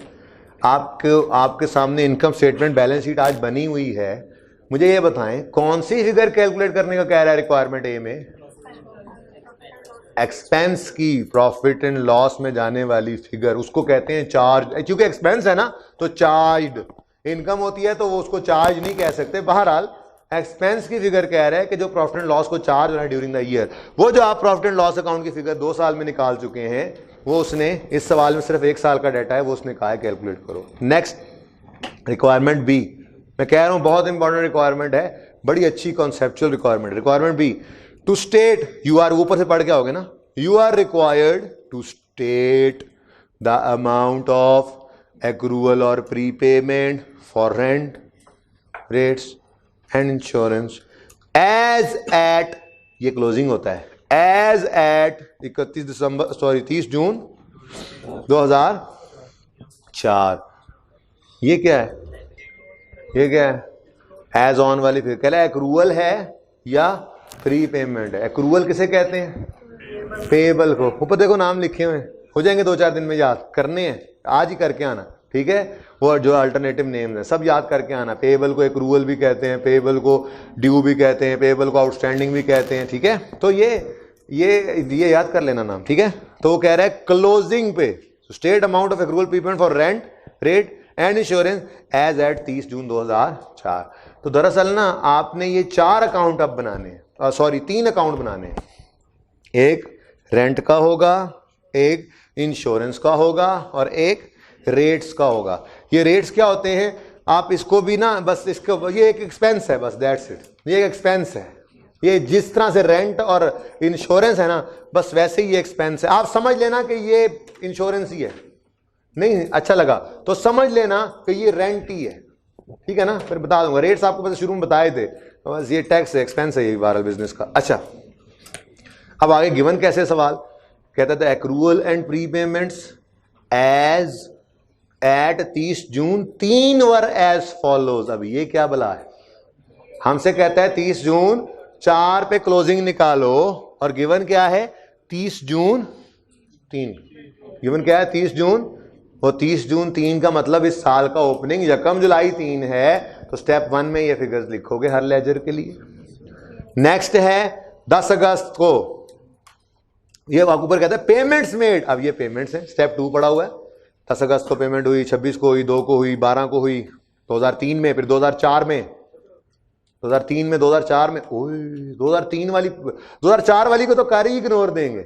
आपके सामने इनकम स्टेटमेंट, बैलेंस शीट आज बनी हुई है। मुझे ये बताएं कौन सी फिगर कैलकुलेट करने का कह रहा है रिक्वायरमेंट ए में? एक्सपेंस की, प्रॉफिट एंड लॉस में जाने वाली फिगर, उसको कहते हैं चार्ज। क्योंकि एक्सपेंस है ना, तो चार्ज। इनकम होती है तो वो उसको चार्ज नहीं कह सकते। बहरहाल एक्सपेंस की फिगर कह रहा है कि जो प्रॉफिट एंड लॉस को चार्ज हो रहा है ड्यूरिंग द ईयर, वो जो आप प्रॉफिट एंड लॉस अकाउंट की फिगर 2 साल में निकाल चुके हैं, वो उसने इस सवाल में सिर्फ 1 साल का डाटा है, वो उसने कहा है कैलकुलेट करो। नेक्स्ट रिक्वायरमेंट बी, मैं कह रहा हूं बहुत इंपॉर्टेंट रिक्वायरमेंट है, बड़ी अच्छी conceptual requirement. Requirement B, to state, you are ऊपर से पढ़ के आओगे ना, you are required to state the amount of accrual or prepayment for rent, rates and insurance as at, ये क्लोजिंग होता है, as at 30 जून 2004। ये क्या है, ये क्या है, एज ऑन वाली फिर कह रहा है एक्रूवल है या प्री पेमेंट है। एक्रूवल किसे कहते हैं, पेबल को। ऊपर देखो नाम लिखे हुए हैं, हो जाएंगे 2-4 दिन में, याद करने हैं, आज ही करके आना, ठीक है। वो जो अल्टरनेटिव नेम्स हैं सब याद करके आना। पेबल को एक्रूवल भी कहते हैं, पेबल को ड्यू भी कहते हैं, पेबल को आउटस्टैंडिंग भी कहते हैं, ठीक है। तो ये याद कर लेना नाम, ठीक है। तो वो कह रहा है क्लोजिंग पे state amount of accrual payment for rent, rate and insurance as at 30 June 2004। तो दरअसल ना आपने ये 4 अकाउंट अब बनाने हैं, 3 अकाउंट बनाने हैं। एक रेंट का होगा, एक इंश्योरेंस का होगा और एक रेट्स का होगा। ये रेट्स क्या होते हैं, आप इसको भी ना बस इसको, ये एक एक्सपेंस है, बस दैट्स इट, ये एक एक्सपेंस है। ये जिस तरह से रेंट और इंश्योरेंस है ना, बस वैसे ही ये एक्सपेंस है। आप समझ लेना कि ये इंश्योरेंस ही है, नहीं अच्छा लगा तो समझ लेना कि ये रेंट ही है, ठीक है ना। फिर बता दूंगा, रेट्स आपको बस शुरू में बताए थे, बस ये टैक्स है, एक्सपेंस है ये बहरहाल बिजनेस का। अच्छा, अब आगे गिवन कैसे सवाल कहता था, accrual and prepayments as at 30 June 3 were as follows. अब ये क्या बला है, हमसे कहता है 30 जून 4 पे क्लोजिंग निकालो और गिवन क्या है 30 जून 3। गिवन क्या है 30 जून, वो 30 जून 3 का मतलब इस साल का ओपनिंग यकम जुलाई 3 है। तो स्टेप 1 में ये फिगर्स लिखोगे हर लेजर के लिए। नेक्स्ट है 10 अगस्त को, ये ऊपर कहता है पेमेंट्स मेड। अब ये पेमेंट्स है, स्टेप 2 पड़ा हुआ है। 10 अगस्त को पेमेंट हुई, 26 को हुई, 2 को हुई, 12 को हुई, 2003 में, फिर 2004 में, 2003 में, 2004 में, ओए 2004 वाली को तो कारी इग्नोर देंगे।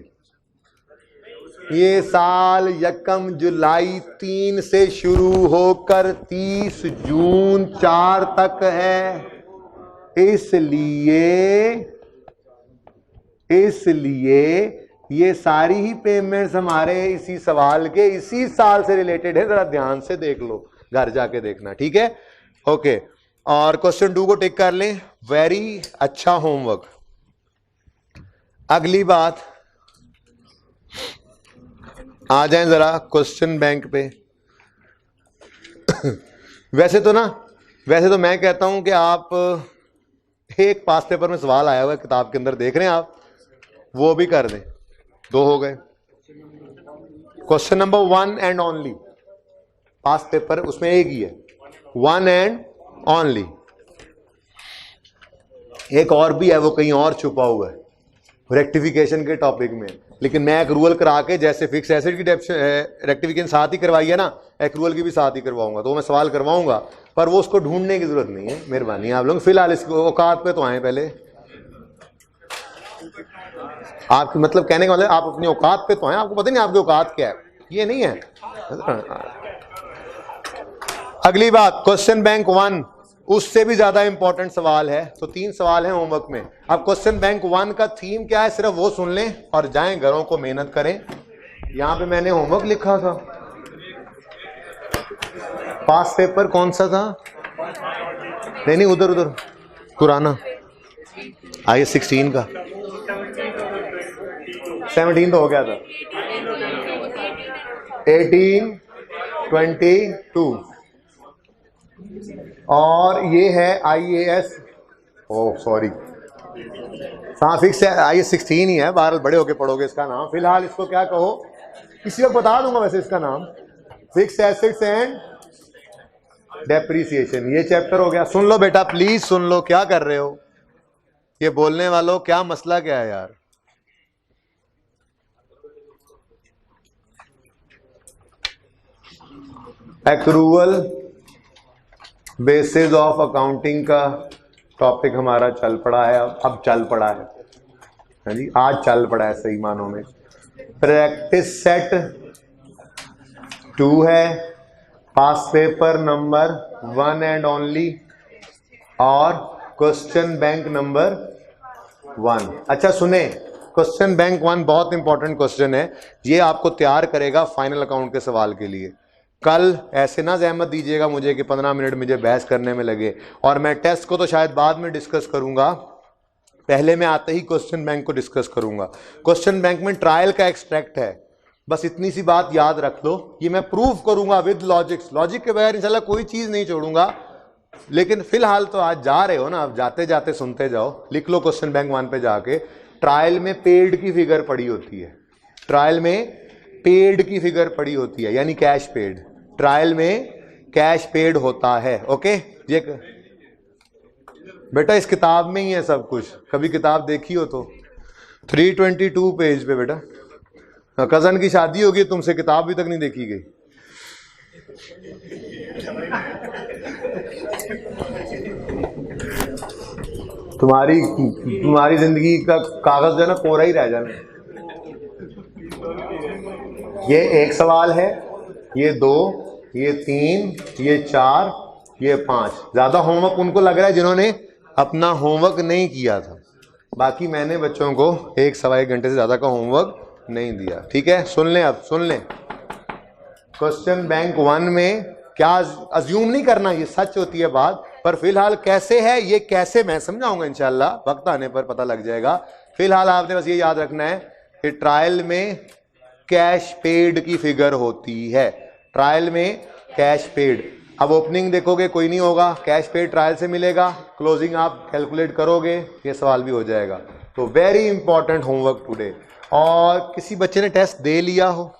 ये साल यकम जुलाई 3 से शुरू होकर 30 जून 4 तक है, इसलिए ये सारी ही पेमेंट्स हमारे इसी सवाल के इसी साल से रिलेटेड है। जरा ध्यान से देख लो, घर जाके देखना, ठीक है, ओके। और क्वेश्चन 2 को टिक कर लें, वेरी अच्छा होमवर्क। अगली बात, आ जाएं जरा क्वेश्चन बैंक पे। वैसे तो मैं कहता हूं कि आप एक पास पेपर में सवाल आया हुआ है किताब के अंदर, देख रहे हैं आप, वो भी कर दें। 2 हो गए। Question number 1 and only, pass paper उसमें एक ही है, 1 एंड ओनली। एक और भी है, वो कहीं और छुपा हुआ है रेक्टिफिकेशन के टॉपिक में, लेकिन मैं एक्रूवल करा के, जैसे फिक्स एसेट की रेक्टिफिकेशन साथ ही करवाई है ना, एक्रूवल की भी साथ ही करवाऊंगा। तो मैं सवाल करवाऊंगा, पर वो उसको ढूंढने की जरूरत नहीं है, मेहरबानी आप लोग फिलहाल इसको औकात पे तो आए। पहले आपकी मतलब कहने का मतलब आप अपनी औकात पे तो आए, आपको पता नहीं आपकी औकात क्या है, ये नहीं है। अगली बात, क्वेश्चन बैंक 1 उससे भी ज्यादा इंपॉर्टेंट सवाल है। तो 3 सवाल हैं होमवर्क में। अब क्वेश्चन बैंक 1 का थीम क्या है, सिर्फ वो सुन लें और जाएं घरों को मेहनत करें। यहां पे मैंने होमवर्क लिखा था, पास पेपर कौन सा था, नहीं उधर पुराना IAS 16 का 17 तो हो गया था, 18, 22 और ये है IAS, ओह सॉरी, हाँ फिक्स है IAS 16 ही है, बहरहाल बड़े होके पढ़ोगे इसका नाम। फिलहाल इसको क्या कहो, किसी वक्त बता दूंगा वैसे इसका नाम, फिक्स एसेट्स एंड डेप्रीसिएशन। ये चैप्टर हो गया। सुन लो बेटा प्लीज सुन लो, क्या कर रहे हो, ये बोलने वालों क्या मसला क्या है यार। एक्रूवल बेसिस ऑफ अकाउंटिंग का टॉपिक हमारा चल पड़ा है, अब चल पड़ा है, हाँ जी, आज चल पड़ा है सही मानों में। प्रैक्टिस सेट 2 है, पास पेपर नंबर 1 एंड ओनली, और क्वेश्चन बैंक नंबर 1। अच्छा सुने, क्वेश्चन बैंक 1 बहुत इंपॉर्टेंट क्वेश्चन है, ये आपको तैयार करेगा फाइनल अकाउंट के सवाल के लिए। कल ऐसे ना जहमत दीजिएगा मुझे कि 15 मिनट मुझे बहस करने में लगे, और मैं टेस्ट को तो शायद बाद में डिस्कस करूंगा, पहले मैं आते ही क्वेश्चन बैंक को डिस्कस करूंगा। क्वेश्चन बैंक में ट्रायल का एक्सट्रैक्ट है, बस इतनी सी बात याद रख लो, ये मैं प्रूव करूंगा विद लॉजिक्स, लॉजिक के बगैर इंशाल्लाह कोई चीज नहीं छोड़ूंगा। लेकिन फिलहाल तो आज जा रहे हो ना, अब जाते जाते सुनते जाओ। लिख लो क्वेश्चन बैंक 1 पे जाके, ट्रायल में पेड की फिगर पड़ी होती है, ट्रायल में पेड की फिगर पड़ी होती है, यानी कैश पेड, ट्रायल में कैश पेड होता है। ओके, ये बेटा इस किताब में ही है सब कुछ, कभी किताब देखी हो तो 322 पेज पे बेटा। कजन की शादी होगी, तुमसे किताब भी तक नहीं देखी गई। तुम्हारी जिंदगी का कागज जो है ना कोरा ही रह जाना। ये 1 सवाल है, ये 2, ये 3, ये 4, ये 5। ज्यादा होमवर्क उनको लग रहा है जिन्होंने अपना होमवर्क नहीं किया था, बाकी मैंने बच्चों को 1 सवा 1 घंटे से ज्यादा का होमवर्क नहीं दिया। ठीक है, सुन लें, अब सुन लें। क्वेश्चन बैंक 1 में क्या, अज्यूम नहीं करना, ये सच होती है बात, पर फिलहाल कैसे है ये, कैसे मैं समझाऊंगा इंशाल्लाह, वक्त आने पर पता लग जाएगा। फिलहाल आपने बस ये याद रखना है कि ट्रायल में कैश पेड की फिगर होती है, ट्रायल में कैश पेड। अब ओपनिंग देखोगे कोई नहीं होगा, कैश पेड ट्रायल से मिलेगा, क्लोजिंग आप कैलकुलेट करोगे, ये सवाल भी हो जाएगा। तो वेरी इंपॉर्टेंट होमवर्क टुडे। और किसी बच्चे ने टेस्ट दे लिया हो,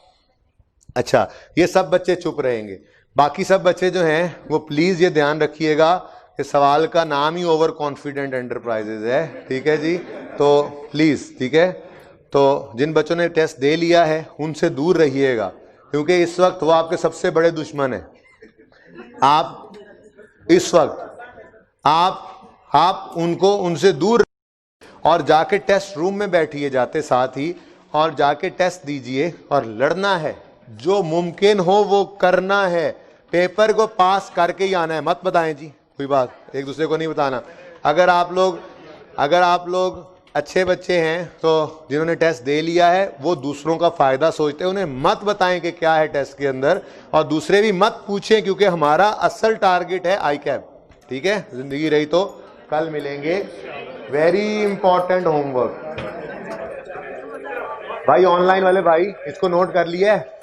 अच्छा ये सब बच्चे चुप रहेंगे, बाकी सब बच्चे जो हैं वो प्लीज ये ध्यान रखिएगा कि सवाल का नाम ही ओवर कॉन्फिडेंट एंटरप्राइजेज है। ठीक है जी, तो प्लीज, ठीक है, तो जिन बच्चों ने टेस्ट दे लिया है उनसे दूर रहिएगा, क्योंकि इस वक्त वो आपके सबसे बड़े दुश्मन है। आप इस वक्त आप उनसे दूर और जाके टेस्ट रूम में बैठिए जाते साथ ही, और जाके टेस्ट दीजिए, और लड़ना है, जो मुमकिन हो वो करना है, पेपर को पास करके ही आना है। मत बताएं जी कोई बात, एक दूसरे को नहीं बताना। अगर आप लोग अच्छे बच्चे हैं तो जिन्होंने टेस्ट दे लिया है वो दूसरों का फायदा सोचते हैं, उन्हें मत बताएं कि क्या है टेस्ट के अंदर, और दूसरे भी मत पूछें, क्योंकि हमारा असल टारगेट है आई कैप। ठीक है, जिंदगी रही तो कल मिलेंगे। वेरी इंपॉर्टेंट होमवर्क भाई, ऑनलाइन वाले भाई इसको नोट कर लिया है?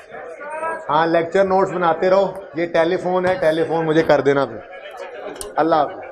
हाँ, लेक्चर नोट्स बनाते रहो। ये टेलीफोन है, टेलीफोन मुझे कर देना फिर। अल्लाह हाफ़िज़।